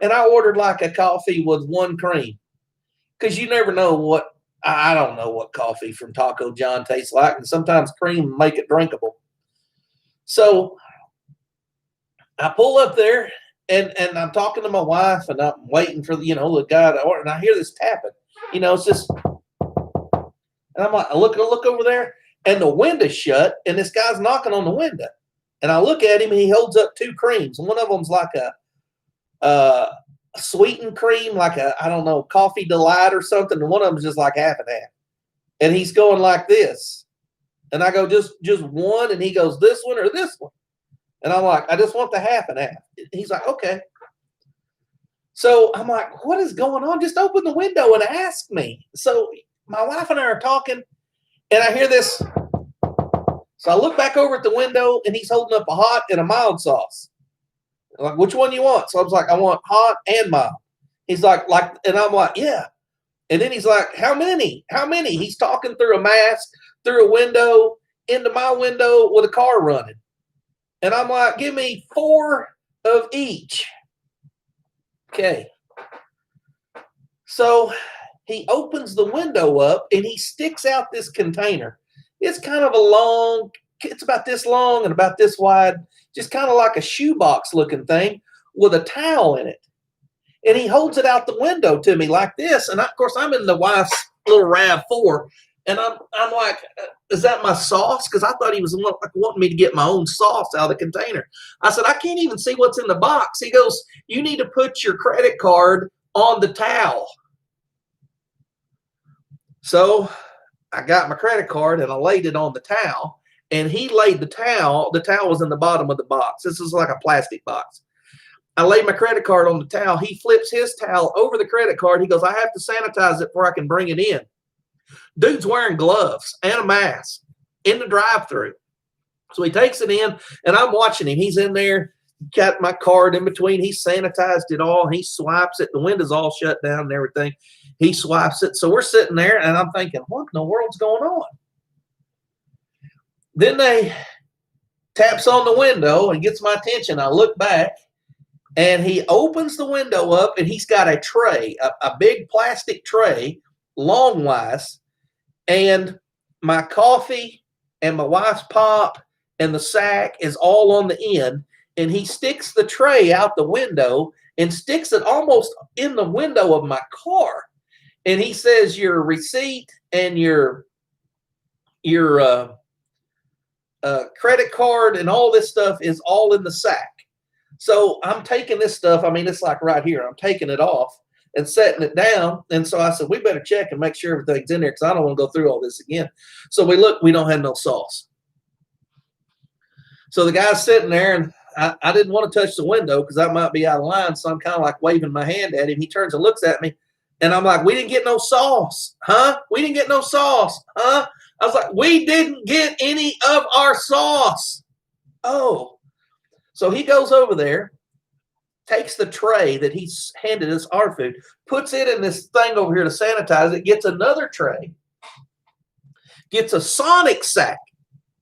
Speaker 1: And I ordered like a coffee with 1 cream. Because you never know I don't know what coffee from Taco John tastes like. And sometimes cream make it drinkable. So I pull up there and I'm talking to my wife and I'm waiting for the guy to order. And I hear this tapping. It's just, and I'm like, I look over there and the window's shut and this guy's knocking on the window. And I look at him and he holds up 2 creams. And one of them's like a sweetened cream, like I don't know, Coffee Delight or something. And one of them's just like half and half. And he's going like this. And I go, just one. And he goes, this one or this one? And I'm like, I just want the half and half. He's like, okay. So I'm like, what is going on? Just open the window and ask me. So my wife and I are talking and I hear this. So I look back over at the window and he's holding up a hot and a mild sauce. I'm like, which one you want? So I was like, I want hot and mild. He's like, and I'm like, yeah. And then he's like, how many? How many? He's talking through a mask, through a window, into my window with a car running. And I'm like, give me 4 of each. Okay. So he opens the window up and he sticks out this container. It's kind of it's about this long and about this wide, just kind of like a shoebox looking thing with a towel in it. And he holds it out the window to me like this. And of course, I'm in the wife's little RAV4. And I'm like, is that my sauce? Because I thought he was wanting me to get my own sauce out of the container. I said, I can't even see what's in the box. He goes, you need to put your credit card on the towel. So I got my credit card and I laid it on the towel. And he laid the towel. The towel was in the bottom of the box. This is like a plastic box. I laid my credit card on the towel. He flips his towel over the credit card. He goes, I have to sanitize it before I can bring it in. Dude's wearing gloves and a mask in the drive-thru. So he takes it in, and I'm watching him. He's in there, got my card in between. He sanitized it all. He swipes it. The window's all shut down and everything. He swipes it. So we're sitting there, and I'm thinking, what in the world's going on? Then they taps on the window and gets my attention. I look back, and he opens the window up, and he's got a tray, a big plastic tray, long-wise, and my coffee and my wife's pop and the sack is all on the end. And he sticks the tray out the window and sticks it almost in the window of my car. And he says, your receipt and your credit card and all this stuff is all in the sack. So I'm taking this stuff. I mean, it's like right here. I'm taking it off and setting it down. And so I said, we better check and make sure everything's in there because I don't want to go through all this again. So we look, we don't have no sauce. So the guy's sitting there, and I didn't want to touch the window because I might be out of line. So I'm kind of like waving my hand at him. He turns and looks at me, and I'm like, we didn't get no sauce, huh? We didn't get no sauce, huh? I was like, we didn't get any of our sauce. Oh. So he goes over there, takes the tray that he's handed us our food, puts it in this thing over here to sanitize it, gets another tray, gets a Sonic sack.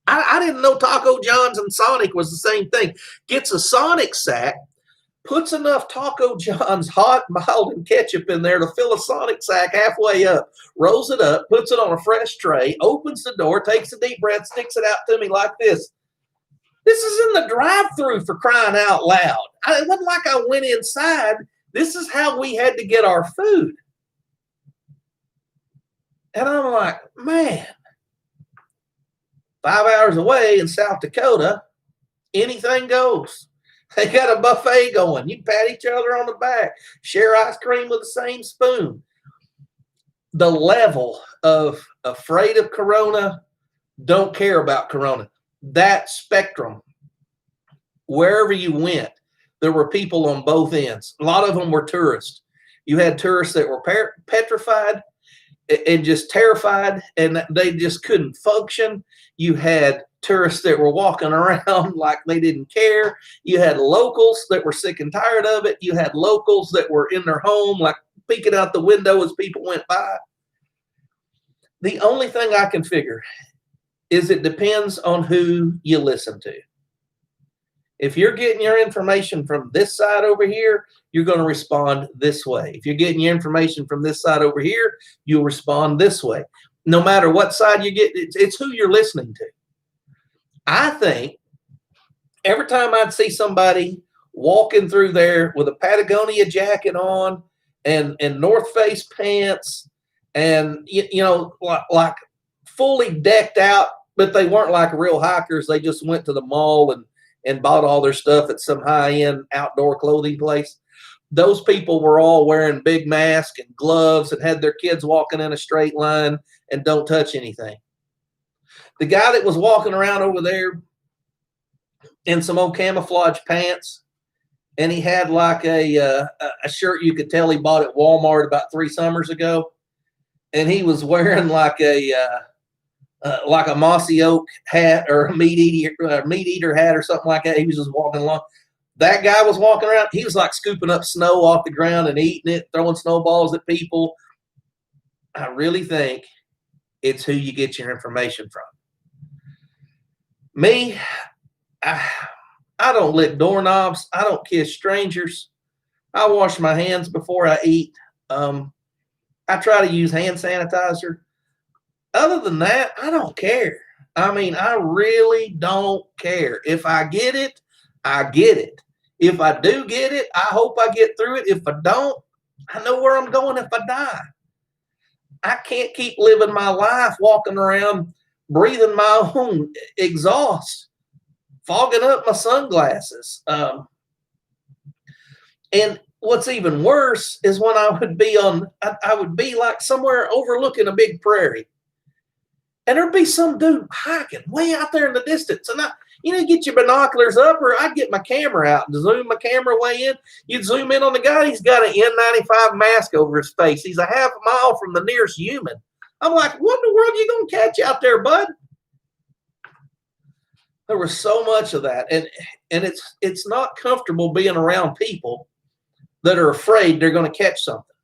Speaker 1: I didn't know Taco John's and Sonic was the same thing. Gets a Sonic sack, puts enough Taco John's hot, mild, and ketchup in there to fill a Sonic sack halfway up, rolls it up, puts it on a fresh tray, opens the door, takes a deep breath, sticks it out to me like this. This is in the drive-thru, for crying out loud. It wasn't like I went inside. This is how we had to get our food. And I'm like, man, 5 hours away in South Dakota, anything goes. They got a buffet going. You pat each other on the back, share ice cream with the same spoon. The level of afraid of Corona, don't care about Corona. That spectrum, wherever you went, there were people on both ends. A lot of them were tourists. You had tourists that were petrified, and just terrified, and they just couldn't function. You had tourists that were walking around like they didn't care. You had locals that were sick and tired of it. You had locals that were in their home, like peeking out the window as people went by. The only thing I can figure is it depends on who you listen to. If you're getting your information from this side over here, you're going to respond this way. If you're getting your information from this side over here, you'll respond this way. No matter what side you get, it's who you're listening to. I think every time I'd see somebody walking through there with a Patagonia jacket on and North Face pants and, you know, like fully decked out, but they weren't like real hikers. They just went to the mall and bought all their stuff at some high-end outdoor clothing place. Those people were all wearing big masks and gloves and had their kids walking in a straight line and don't touch anything. The guy that was walking around over there in some old camouflage pants, and he had like a shirt you could tell he bought at Walmart about 3 summers ago, and he was wearing like a mossy oak hat or a meat eater hat or something like that. He was just walking along. That guy was walking around. He was like scooping up snow off the ground and eating it, throwing snowballs at people. I really think it's who you get your information from. Me, I don't lick doorknobs. I don't kiss strangers. I wash my hands before I eat. I try to use hand sanitizer. Other than that, I don't care. I mean, I really don't care. If I get it, I get it. If I do get it, I hope I get through it. If I don't, I know where I'm going if I die. I can't keep living my life walking around breathing my own exhaust, fogging up my sunglasses. And what's even worse is when I would be like somewhere overlooking a big prairie. And there'd be some dude hiking way out there in the distance. And get your binoculars up, or I'd get my camera out and zoom my camera way in. You'd zoom in on the guy. He's got an N95 mask over his face. He's a half a mile from the nearest human. I'm like, what in the world are you going to catch out there, bud? There was so much of that. And it's not comfortable being around people that are afraid they're going to catch something.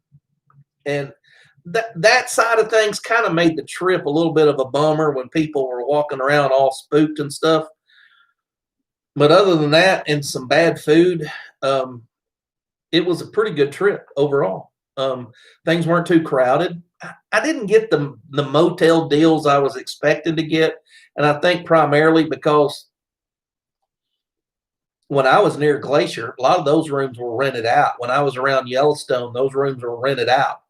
Speaker 1: And that side of things kind of made the trip a little bit of a bummer when people were walking around all spooked and stuff. But other than that and some bad food, it was a pretty good trip overall. Things weren't too crowded. I didn't get the motel deals I was expecting to get. And I think primarily because when I was near Glacier, a lot of those rooms were rented out. When I was around Yellowstone, those rooms were rented out.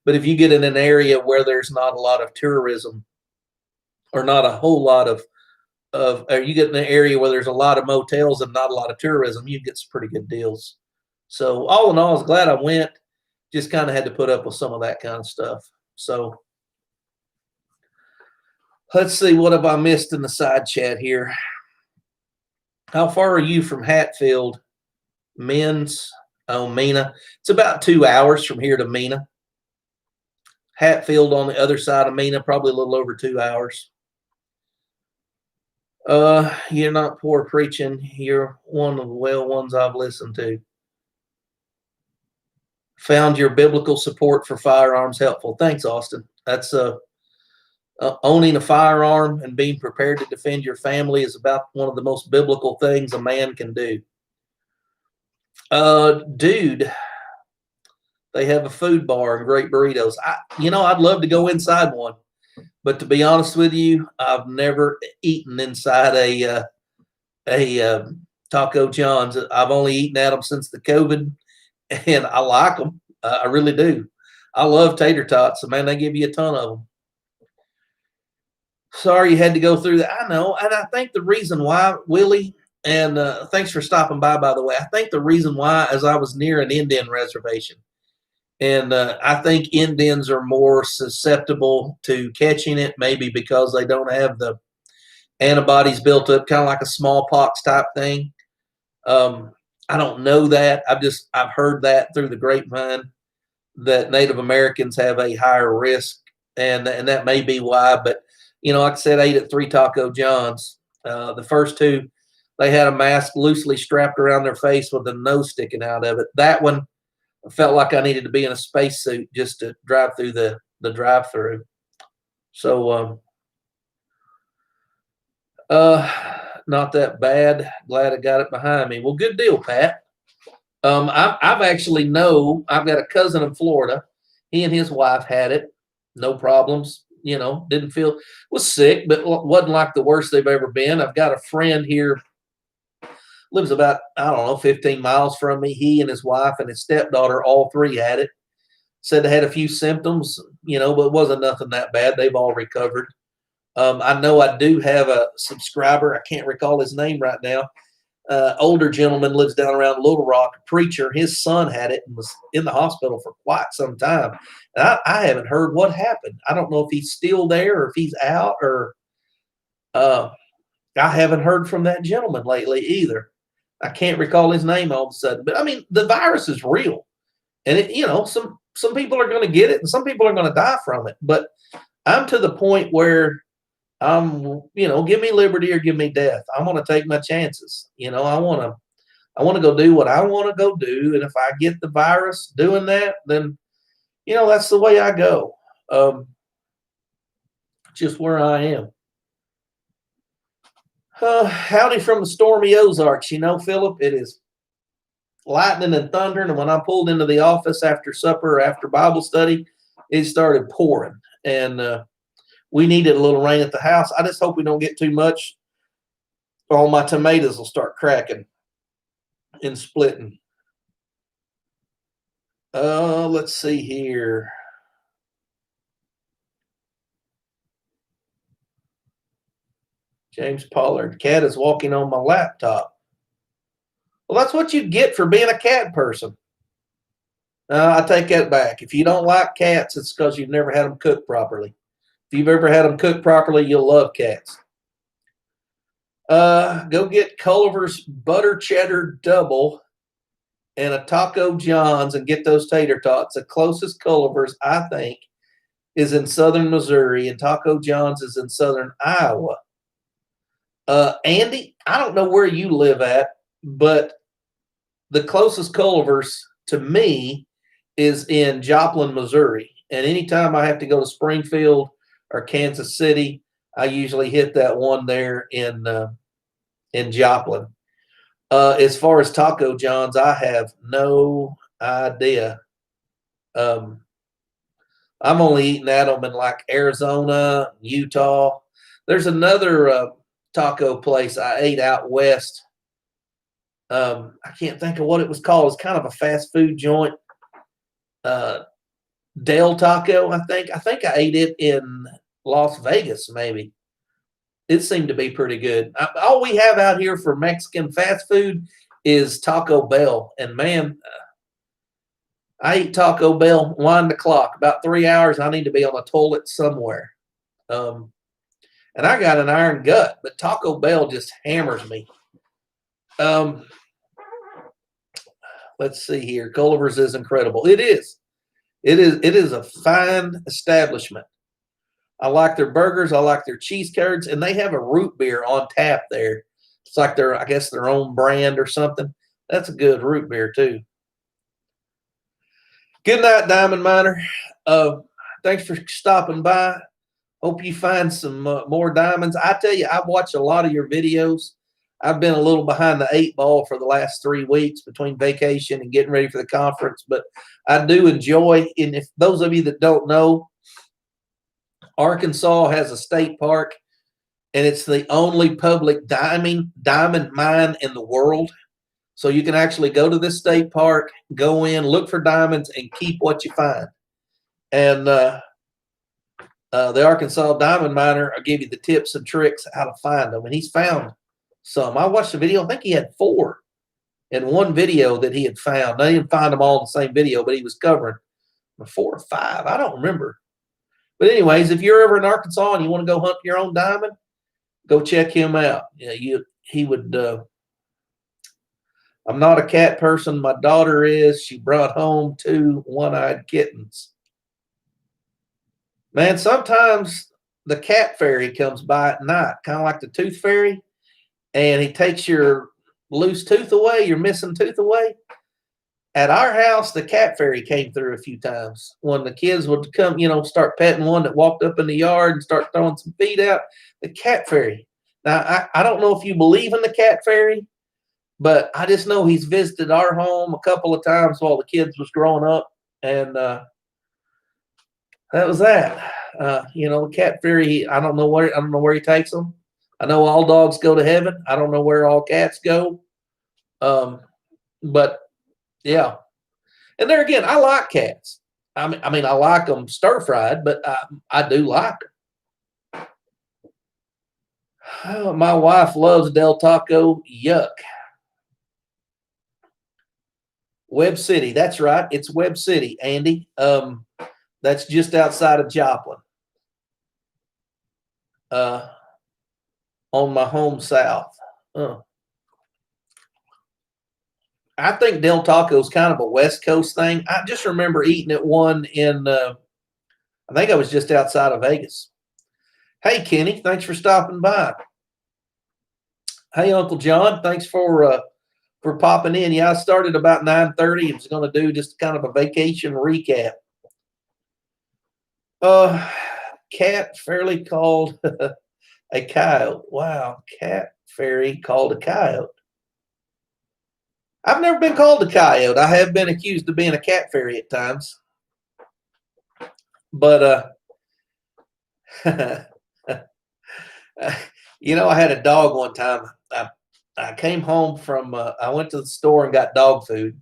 Speaker 1: But if you get in an area where there's not a lot of tourism or not a whole lot or you get in an area where there's a lot of motels and not a lot of tourism, you get some pretty good deals. So all in all, I was glad I went. Just kind of had to put up with some of that kind of stuff. So let's see, what have I missed in the side chat here? How far are you from Hatfield? Mena. It's about 2 hours from here to Mena. Hatfield on the other side of Mena, probably a little over 2 hours. You're not poor preaching. You're one of the well ones I've listened to. Found your biblical support for firearms helpful. Thanks, Austin. That's owning a firearm and being prepared to defend your family is about one of the most biblical things a man can do. Dude, they have a food bar and great burritos. I'd love to go inside one, but to be honest with you, I've never eaten inside a Taco John's. I've only eaten at them since the COVID, and I like them. I really do. I love tater tots. So, man, they give you a ton of them. Sorry you had to go through that. I know. And I think the reason why, Willie, and thanks for stopping by the way, I think the reason why is I was near an Indian reservation. And I think Indians are more susceptible to catching it, maybe because they don't have the antibodies built up, kind of like a smallpox type thing. I don't know that. I've heard that through the grapevine that Native Americans have a higher risk and that may be why. But like I said, I ate at 3 Taco Johns. The first two, they had a mask loosely strapped around their face with a nose sticking out of it. That one, I felt like I needed to be in a spacesuit just to drive through the drive-through. So, not that bad. Glad I got it behind me. Well, good deal, Pat. I've got a cousin in Florida. He and his wife had it. No problems. Was sick, but wasn't like the worst they've ever been. I've got a friend here, lives about, 15 miles from me. He and his wife and his stepdaughter, all three had it. Said they had a few symptoms, but it wasn't nothing that bad. They've all recovered. I know I do have a subscriber. I can't recall his name right now. Older gentleman, lives down around Little Rock, a preacher. His son had it and was in the hospital for quite some time. And I haven't heard what happened. I don't know if he's still there or if he's out, or I haven't heard from that gentleman lately either. I can't recall his name all of a sudden. But I mean, the virus is real, and some people are going to get it and some people are going to die from it. But I'm to the point where give me liberty or give me death. I'm going to take my chances. I want to go do what I want to go do. And if I get the virus doing that, then, that's the way I go. Just where I am. Howdy from the stormy Ozarks. Philip, it is lightning and thundering. And when I pulled into the office after supper, after Bible study, it started pouring. And, we needed a little rain at the house. I just hope we don't get too much. All my tomatoes will start cracking and splitting. Let's see here. James Pollard, cat is walking on my laptop. Well, that's what you get for being a cat person. I take that back. If you don't like cats, it's because you've never had them cooked properly. If you've ever had them cooked properly, you'll love cats. Go get Culver's butter cheddar double and a Taco John's and get those tater tots. The closest Culver's, I think, is in southern Missouri, and Taco John's is in southern Iowa. Andy, I don't know where you live at, but the closest Culver's to me is in Joplin, Missouri. And anytime I have to go to Springfield or Kansas City, I usually hit that one there in Joplin. As far as Taco John's, I have no idea. I'm only eating at them in like Arizona, Utah. There's another taco place I ate out west. I can't think of what it was called. It's kind of a fast food joint. Del Taco, I think. I think I ate it in Las Vegas, maybe. It seemed to be pretty good. All we have out here for Mexican fast food is Taco Bell. And man, I eat Taco Bell, wind the clock. About 3 hours, I need to be on a toilet somewhere. And I got an iron gut, but Taco Bell just hammers me. Let's see here. Culver's is incredible. It is. It is a fine establishment. I like their burgers. I like their cheese curds, and they have a root beer on tap there. It's like I guess their own brand or something. That's a good root beer too. Good night, Diamond Miner. Thanks for stopping by. Hope you find some more diamonds. I tell you, I've watched a lot of your videos. I've been a little behind the 8 ball for the last 3 weeks between vacation and getting ready for the conference, but I do enjoy. And if those of you that don't know, Arkansas has a state park, and it's the only public diamond mine in the world. So you can actually go to this state park, go in, look for diamonds, and keep what you find. And the Arkansas diamond miner will give you the tips and tricks how to find them. And he's found some. I watched the video. I think he had 4 in one video that he had found. I didn't find them all in the same video, but he was covering 4 or 5. I don't remember. But anyways, if you're ever in Arkansas and you want to go hunt your own diamond, go check him out. Yeah, he would. I'm not a cat person. My daughter is. She brought home 2 one-eyed kittens. Man, sometimes the cat fairy comes by at night, kind of like the tooth fairy, and he takes your loose tooth away, your missing tooth away. At our house, the cat fairy came through a few times when the kids would come, start petting one that walked up in the yard and start throwing some feet out. The cat fairy. Now, I don't know if you believe in the cat fairy, but I just know he's visited our home a couple of times while the kids was growing up, and that was that. The cat fairy. I don't know where he takes them. I know all dogs go to heaven. I don't know where all cats go. But yeah, and there again, I like cats. I mean, I like them stir fried, but I do like them. Oh, my wife loves Del Taco. Yuck. Webb City. That's right. It's Webb City, Andy. That's just outside of Joplin. On my home south. I think Del Taco is kind of a West Coast thing. I just remember eating at one in, I think I was just outside of Vegas. Hey, Kenny, thanks for stopping by. Hey, Uncle John, thanks for popping in. Yeah, I started about 9:30. I was going to do just kind of a vacation recap. Cat fairly called a coyote. Wow, cat fairy called a coyote. I've never been called a coyote. I have been accused of being a cat fairy at times. But, I had a dog one time. I came home from, I went to the store and got dog food.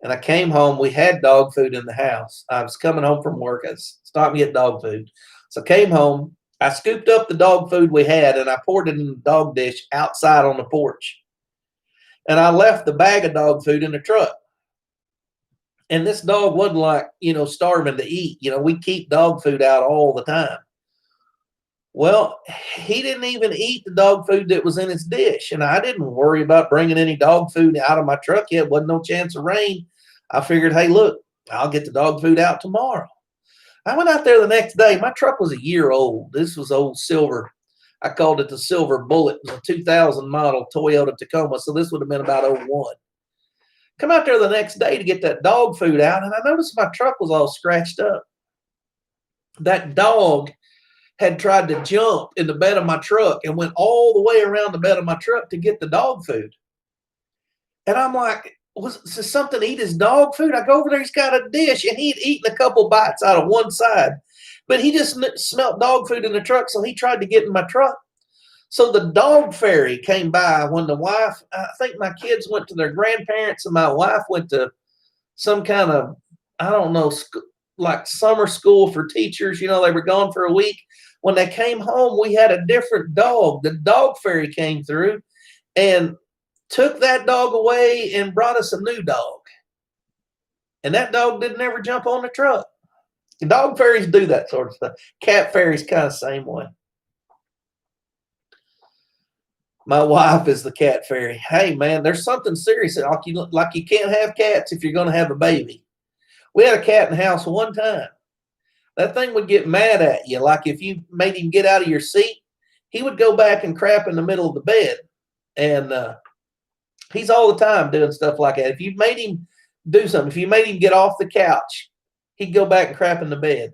Speaker 1: And I came home. We had dog food in the house. I was coming home from work. I stopped to get dog food. So I came home. I scooped up the dog food we had, and I poured it in the dog dish outside on the porch. And I left the bag of dog food in the truck. And this dog wasn't like, starving to eat. We keep dog food out all the time. Well, he didn't even eat the dog food that was in his dish. And I didn't worry about bringing any dog food out of my truck yet. Wasn't no chance of rain. I figured, hey, look, I'll get the dog food out tomorrow. I went out there the next day. My truck was a year old. This was old silver. I called it the Silver Bullet. It was a 2000 model Toyota Tacoma. So this would have been about 01. Come out there the next day to get that dog food out. And I noticed my truck was all scratched up. That dog had tried to jump in the bed of my truck and went all the way around the bed of my truck to get the dog food. And I'm like, was something to eat his dog food? I go over there, he's got a dish, and he'd eaten a couple bites out of one side. But he just smelled dog food in the truck, so he tried to get in my truck. So the dog fairy came by when the wife, I think my kids went to their grandparents and my wife went to some kind of, I don't know, like summer school for teachers. They were gone for a week. When they came home, we had a different dog. The dog fairy came through and took that dog away and brought us a new dog. And that dog didn't ever jump on the truck. The dog fairies do that sort of stuff. Cat fairies kind of same way. My wife is the cat fairy. Hey, man, there's something serious. Like you can't have cats if you're going to have a baby. We had a cat in the house one time. That thing would get mad at you. Like if you made him get out of your seat, he would go back and crap in the middle of the bed. And he's all the time doing stuff like that. If you made him do something, if you made him get off the couch, he'd go back and crap in the bed.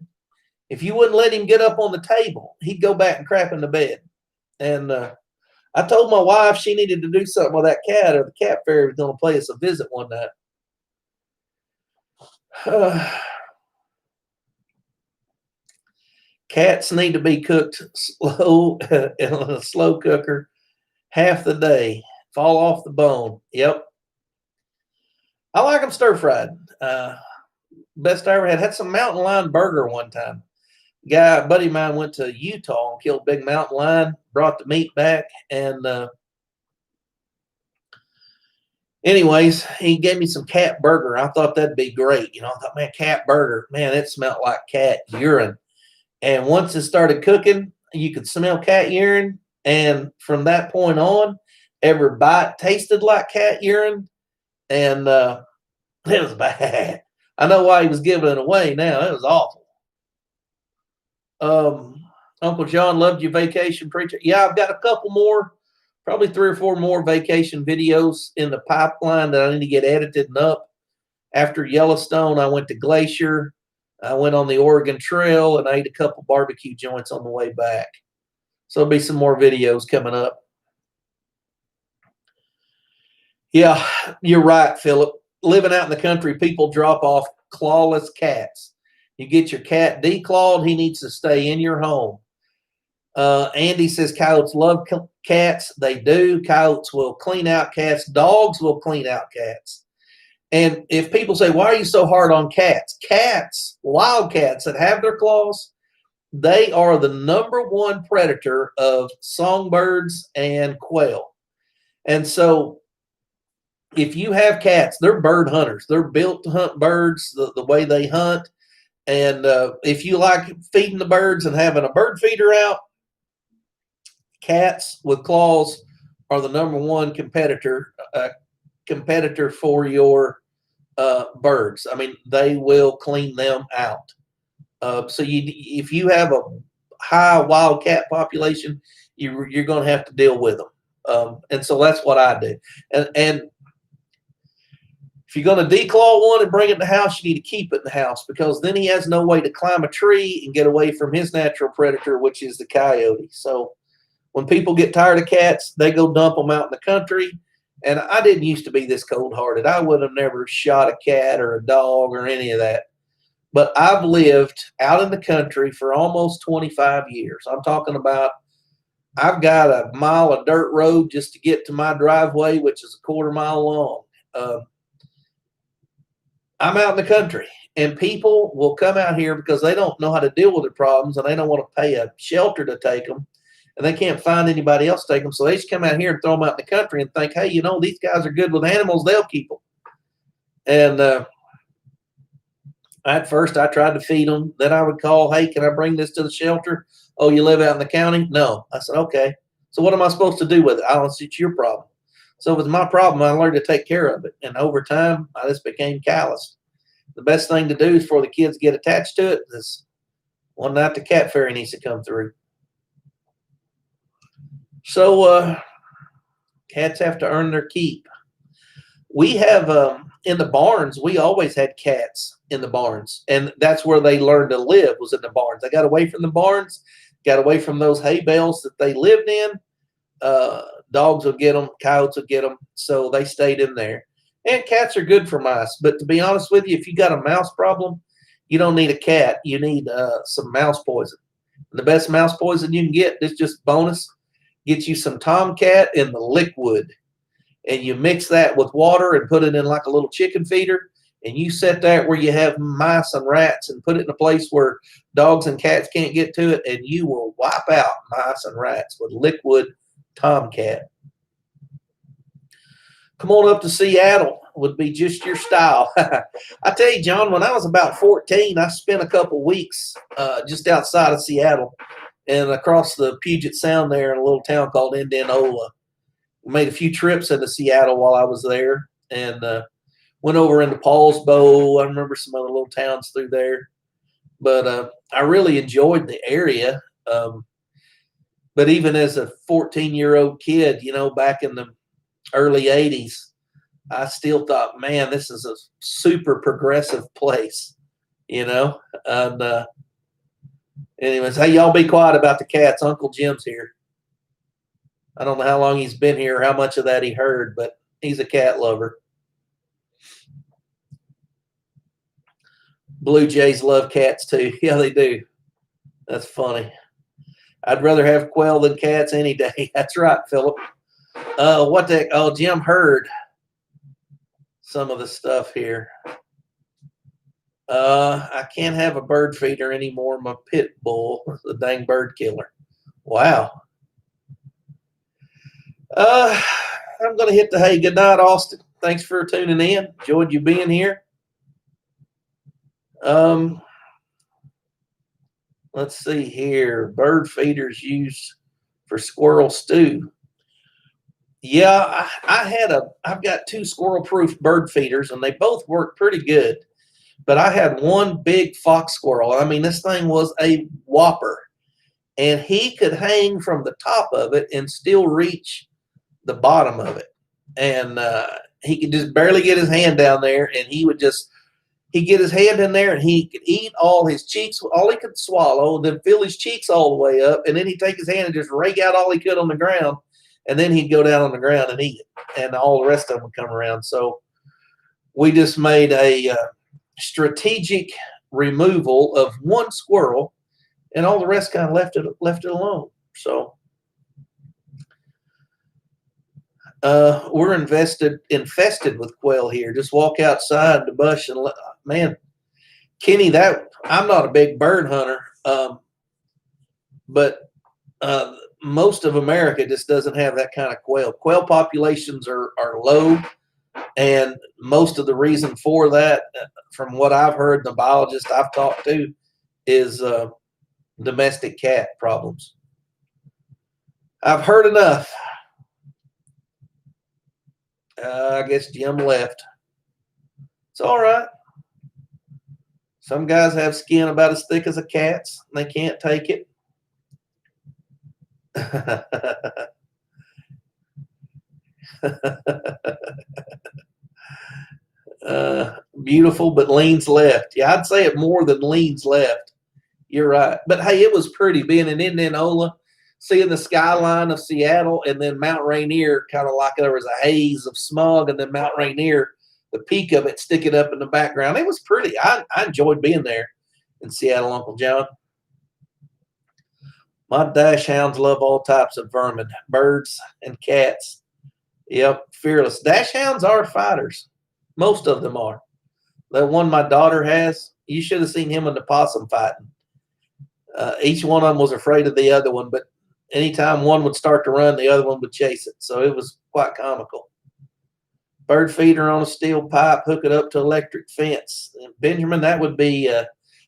Speaker 1: If you wouldn't let him get up on the table, he'd go back and crap in the bed. And I told my wife she needed to do something with that cat, or the cat fairy was going to play us a visit one night. Cats need to be cooked slow in a slow cooker half the day. Fall off the bone. Yep. I like them stir fried. Best I ever had. Had some mountain lion burger one time. A buddy of mine went to Utah and killed a big mountain lion, brought the meat back, and anyways, he gave me some cat burger. I thought that'd be great. I thought, man, cat burger, man, it smelled like cat urine. And once it started cooking, you could smell cat urine. And from that point on, every bite tasted like cat urine. And it was bad. I know why he was giving it away now. It was awful. Uncle John, loved your vacation preacher. Yeah, I've got a couple more, probably 3 or 4 more vacation videos in the pipeline that I need to get edited and up. After Yellowstone, I went to Glacier. I went on the Oregon Trail and I ate a couple barbecue joints on the way back. So there'll be some more videos coming up. Yeah, you're right, Philip. Living out in the country, people drop off clawless cats. You get your cat declawed, he needs to stay in your home. Andy says coyotes love cats. They do. Coyotes will clean out cats. Dogs will clean out cats. And if people say, why are you so hard on cats? Cats, wild cats that have their claws, they are the #1 predator of songbirds and quail. And so if you have cats, they're bird hunters. They're built to hunt birds the way they hunt. And if you like feeding the birds and having a bird feeder out, cats with claws are the #1 competitor for your birds. I mean, they will clean them out. So if you have a high wildcat population, you're going to have to deal with them. And so that's what I do. And if you're going to declaw one and bring it in the house, you need to keep it in the house, because then he has no way to climb a tree and get away from his natural predator, which is the coyote. So when people get tired of cats, they go dump them out in the country. And I didn't used to be this cold-hearted. I would have never shot a cat or a dog or any of that. But I've lived out in the country for almost 25 years. I'm talking about, I've got a mile of dirt road just to get to my driveway, which is a 1/4 mile long. I'm out in the country, and people will come out here because they don't know how to deal with their problems, and they don't want to pay a shelter to take them, and they can't find anybody else to take them. So they just come out here and throw them out in the country and think, hey, these guys are good with animals. They'll keep them. And at first I tried to feed them. Then I would call, hey, can I bring this to the shelter? Oh, you live out in the county? No. I said, okay. So what am I supposed to do with it? I don't see it's your problem. So if it's my problem, I learned to take care of it. And over time, I just became calloused. The best thing to do is for the kids to get attached to it is one night the cat fairy needs to come through. So cats have to earn their keep. We have in the barns, we always had cats in the barns, and that's where they learned to live, was in the barns. They got away from the barns, got away from those hay bales that they lived in. Dogs will get them, coyotes will get them, so they stayed in there. And cats are good for mice, but to be honest with you, if you got a mouse problem, you don't need a cat. You need some mouse poison. And the best mouse poison you can get, this just bonus, get you some Tomcat in the liquid, and you mix that with water and put it in like a little chicken feeder, and you set that where you have mice and rats and put it in a place where dogs and cats can't get to it, and you will wipe out mice and rats with liquid Tomcat. Come on up to Seattle, would be just your style. I tell you, John, when I was about 14, I spent a couple weeks just outside of Seattle and across the Puget Sound there in a little town called Indianola. Made a few trips into Seattle while I was there, and went over into Paulsbo. I remember some other little towns through there, but I really enjoyed the area. But even as a 14-year-old kid, back in the early 80s, I still thought, man, this is a super progressive place, And anyways, hey, y'all be quiet about the cats. Uncle Jim's here. I don't know how long he's been here, how much of that he heard, but he's a cat lover. Blue Jays love cats too. Yeah, they do. That's funny. I'd rather have quail than cats any day. That's right, Philip. Jim heard some of the stuff here. I can't have a bird feeder anymore. My pit bull, the dang bird killer. Wow. I'm going to hit the hay. Good night, Austin. Thanks for tuning in. Enjoyed you being here. Let's see here. Bird feeders used for squirrel stew. Yeah, I've got 2 squirrel-proof bird feeders, and they both work pretty good. But I had one big fox squirrel. I mean, this thing was a whopper. And he could hang from the top of it and still reach the bottom of it. And he could just barely get his hand down there, and he'd get his hand in there and he could eat all his cheeks, all he could swallow, then fill his cheeks all the way up, and then he'd take his hand and just rake out all he could on the ground, and then he'd go down on the ground and eat it, and all the rest of them would come around. So we just made a strategic removal of one squirrel, and all the rest kind of left it alone. So we're infested with quail here. Just walk outside the bush and man, Kenny, that I'm not a big bird hunter, but most of America just doesn't have that kind of quail. Quail populations are low, and most of the reason for that, from what I've heard, the biologists I've talked to, is domestic cat problems. I've heard enough. I guess Jim left. It's all right. Some guys have skin about as thick as a cat's, and they can't take it. Beautiful, but leans left. Yeah, I'd say it more than leans left. You're right. But hey, it was pretty being in Indianola, seeing the skyline of Seattle, and then Mount Rainier, kind of like there was a haze of smog, and then Mount Rainier, the peak of it sticking up in the background. It was pretty. I enjoyed being there in Seattle, Uncle John. My dash hounds love all types of vermin, birds and cats. Yep, fearless. Dash hounds are fighters. Most of them are. The one my daughter has, you should have seen him in the possum fighting. Each one of them was afraid of the other one, but anytime one would start to run, the other one would chase it. So it was quite comical. Bird feeder on a steel pipe, hook it up to electric fence. And Benjamin, that would be,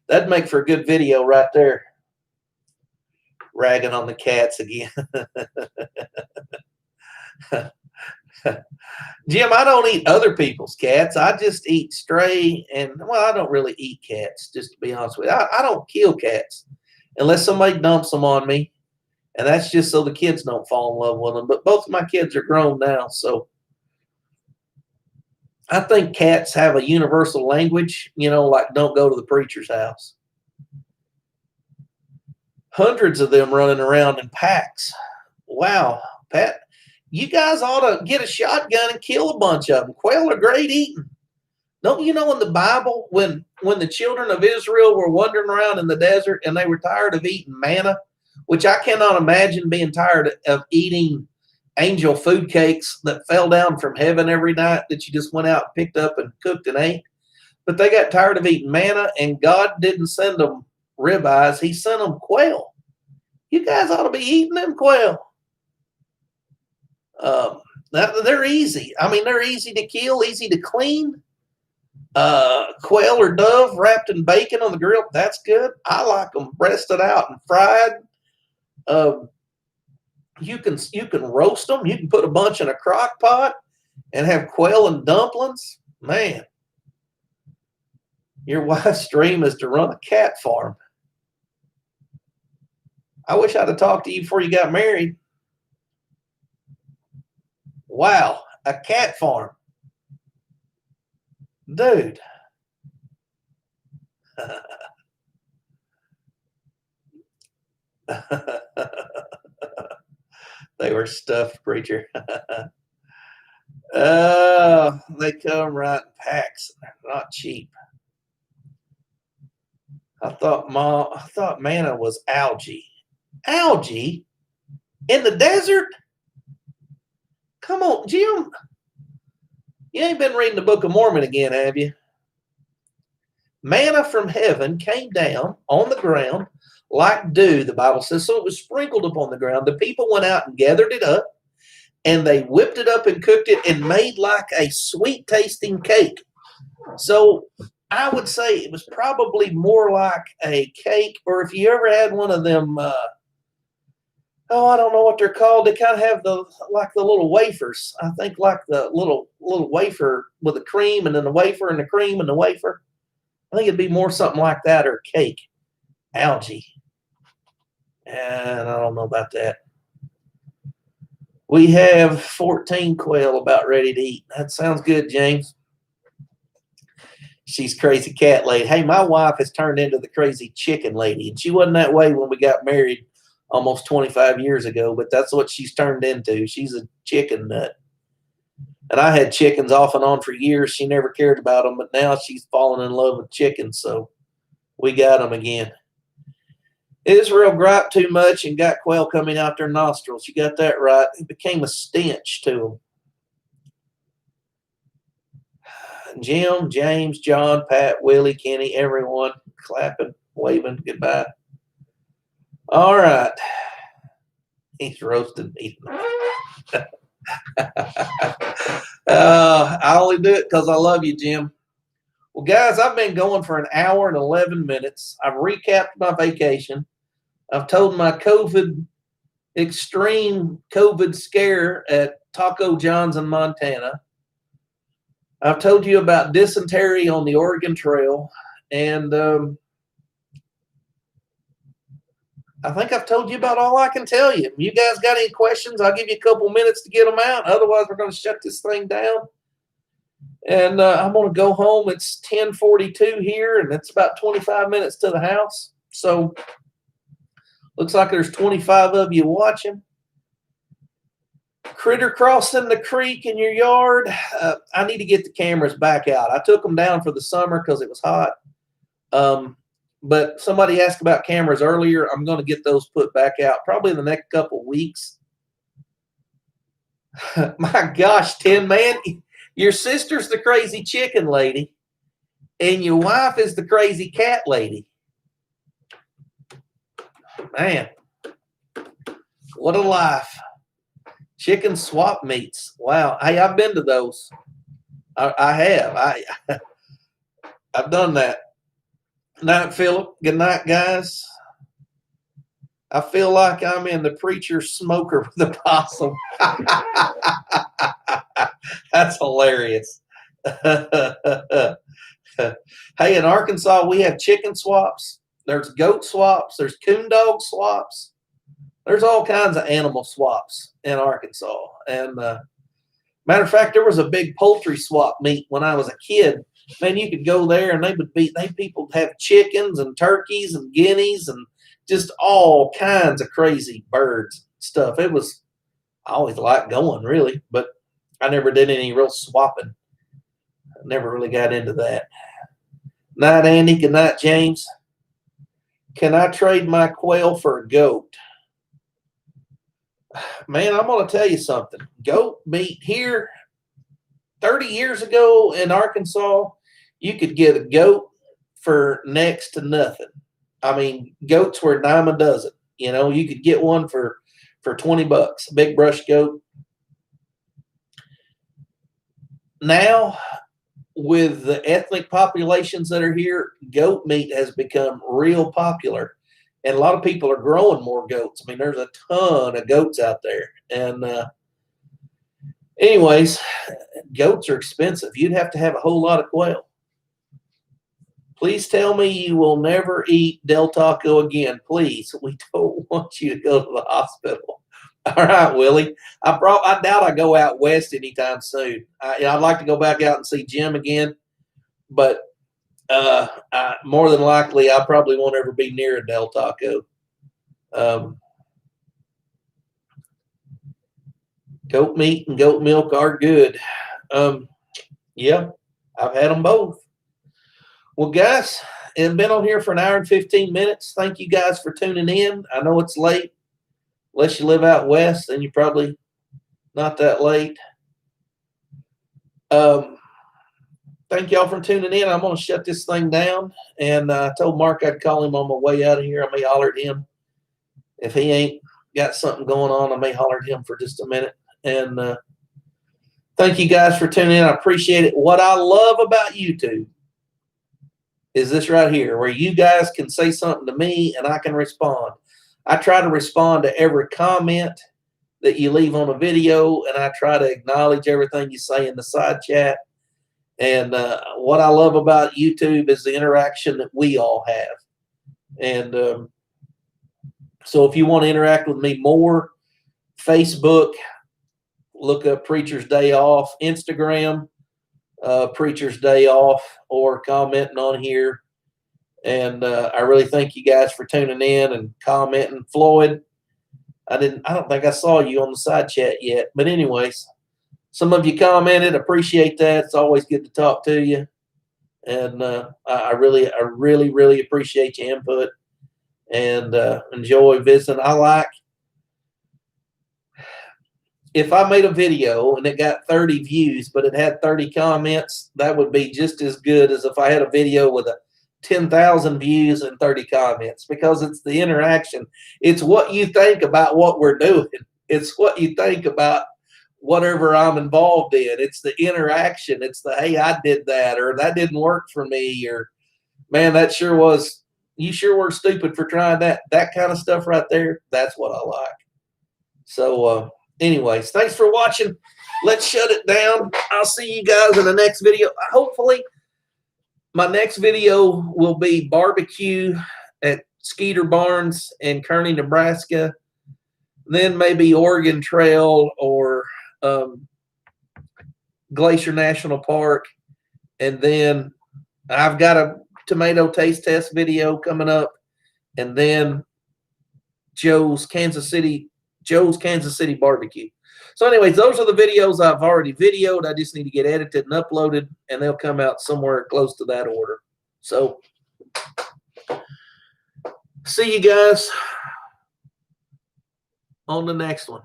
Speaker 1: that'd make for a good video right there. Ragging on the cats again. Jim, I don't eat other people's cats. I just eat stray, and well, I don't really eat cats, just to be honest with you. I don't kill cats unless somebody dumps them on me, and that's just so the kids don't fall in love with them. But both of my kids are grown now, so I think cats have a universal language, like don't go to the preacher's house. Hundreds of them running around in packs. Wow, Pat, you guys ought to get a shotgun and kill a bunch of them. Quail are great eating. Don't you know in the Bible when the children of Israel were wandering around in the desert and they were tired of eating manna, which I cannot imagine being tired of eating angel food cakes that fell down from heaven every night that you just went out and picked up and cooked and ate. But they got tired of eating manna, and God didn't send them ribeyes. He sent them quail. You guys ought to be eating them quail. They're easy. I mean, they're easy to kill, easy to clean. Quail or dove wrapped in bacon on the grill, that's good. I like them breasted out and fried. You can roast them. You can put a bunch in a crock pot and have quail and dumplings. Man, your wife's dream is to run a cat farm. I wish I'd have talked to you before you got married. Wow, a cat farm. Dude. They were stuffed, preacher. They come right in packs. They're not cheap. I thought manna was algae. Algae in the desert? Come on, Jim. You ain't been reading the Book of Mormon again, have you? Manna from heaven came down on the ground like dew, the Bible says. So it was sprinkled upon the ground. The people went out and gathered it up, and they whipped it up and cooked it and made like a sweet tasting cake. So I would say it was probably more like a cake, or if you ever had one of them, I don't know what they're called. They kind of have the little wafers. I think like the little wafer with the cream, and then the wafer and the cream and the wafer. I think it'd be more something like that or cake. Algae. And I don't know about that. We have 14 quail about ready to eat. That sounds good, James. She's crazy cat lady. Hey, my wife has turned into the crazy chicken lady. And she wasn't that way when we got married almost 25 years ago, but that's what she's turned into. She's a chicken nut. And I had chickens off and on for years. She never cared about them, but now she's fallen in love with chickens, so we got them again. Israel griped too much and got quail coming out their nostrils. You got that right. It became a stench to them. Jim, James, John, Pat, Willie, Kenny, everyone clapping, waving goodbye. All right. He's roasting me. I only do it because I love you, Jim. Well, guys, I've been going for an hour and 11 minutes. I've recapped my vacation. I've told my extreme COVID scare at Taco John's in Montana. I've told you about dysentery on the Oregon Trail, and I think I've told you about all I can tell you. If you guys got any questions, I'll give you a couple minutes to get them out. Otherwise, we're going to shut this thing down. And I'm going to go home. It's 10:42 here, and it's about 25 minutes to the house. So looks like there's 25 of you watching. Critter crossing the creek in your yard. I need to get the cameras back out. I took them down for the summer because it was hot. But somebody asked about cameras earlier. I'm going to get those put back out probably in the next couple weeks. My gosh, Tim, man, your sister's the crazy chicken lady, and your wife is the crazy cat lady. Man, what a life. Chicken swap meets. Wow. Hey, I've been to those. I have. I've done that. Night, Philip. Good night, guys. I feel like I'm in the Preacher's Smoker with the possum. That's hilarious. Hey, in Arkansas, we have chicken swaps. There's goat swaps. There's coon dog swaps. There's all kinds of animal swaps in Arkansas. And matter of fact, there was a big poultry swap meet when I was a kid. Man, you could go there and people have chickens and turkeys and guineas and just all kinds of crazy birds stuff. I always liked going, really, but I never did any real swapping. I never really got into that. Night, Andy. Good night, James. Can I trade my quail for a goat? Man, I'm going to tell you something. Goat meat here, 30 years ago in Arkansas, you could get a goat for next to nothing. I mean, goats were a dime a dozen. You know, you could get one for $20, a big brush goat. Now, with the ethnic populations that are here, goat meat has become real popular. And a lot of people are growing more goats. I mean, there's a ton of goats out there. And anyways, goats are expensive. You'd have to have a whole lot of quail. Please tell me you will never eat Del Taco again. Please. We don't want you to go to the hospital. All right, Willie. I doubt I go out west anytime soon. I'd like to go back out and see Jim again. But more than likely, I probably won't ever be near a Del Taco. Goat meat and goat milk are good. Yeah, I've had them both. Well, guys, it's been on here for an hour and 15 minutes. Thank you guys for tuning in. I know it's late. Unless you live out west, then you're probably not that late. Thank y'all for tuning in. I'm going to shut this thing down. And I told Mark I'd call him on my way out of here. I may holler at him. If he ain't got something going on, I may holler at him for just a minute. And thank you guys for tuning in. I appreciate it. What I love about YouTube is this right here, where you guys can say something to me and I can respond. I try to respond to every comment that you leave on a video, and I try to acknowledge everything you say in the side chat. And what I love about YouTube is the interaction that we all have. And so if you want to interact with me more, Facebook, look up Preacher's Day Off, Instagram, Preacher's Day Off, or commenting on here. And I really thank you guys for tuning in and commenting. Floyd, I don't think I saw you on the side chat yet, but anyways, some of you commented. Appreciate that. It's always good to talk to you. And I really appreciate your input and enjoy visiting. If I made a video and it got 30 views, but it had 30 comments, that would be just as good as if I had a video with 10,000 views and 30 comments, because it's the interaction. It's what you think about what we're doing. It's what you think about whatever I'm involved in. It's the interaction. It's the, hey, I did that, or that didn't work for me, or man, you sure were stupid for trying that. That kind of stuff right there. That's what I like. So, anyways, thanks for watching. Let's shut it down. I'll see you guys in the next video. Hopefully, my next video will be barbecue at Skeeter Barnes in Kearney, Nebraska. Then maybe Oregon Trail or Glacier National Park. And then I've got a tomato taste test video coming up. And then Joe's Kansas City barbecue. So anyways, those are the videos I've already videoed. I just need to get edited and uploaded, and they'll come out somewhere close to that order. So see you guys on the next one.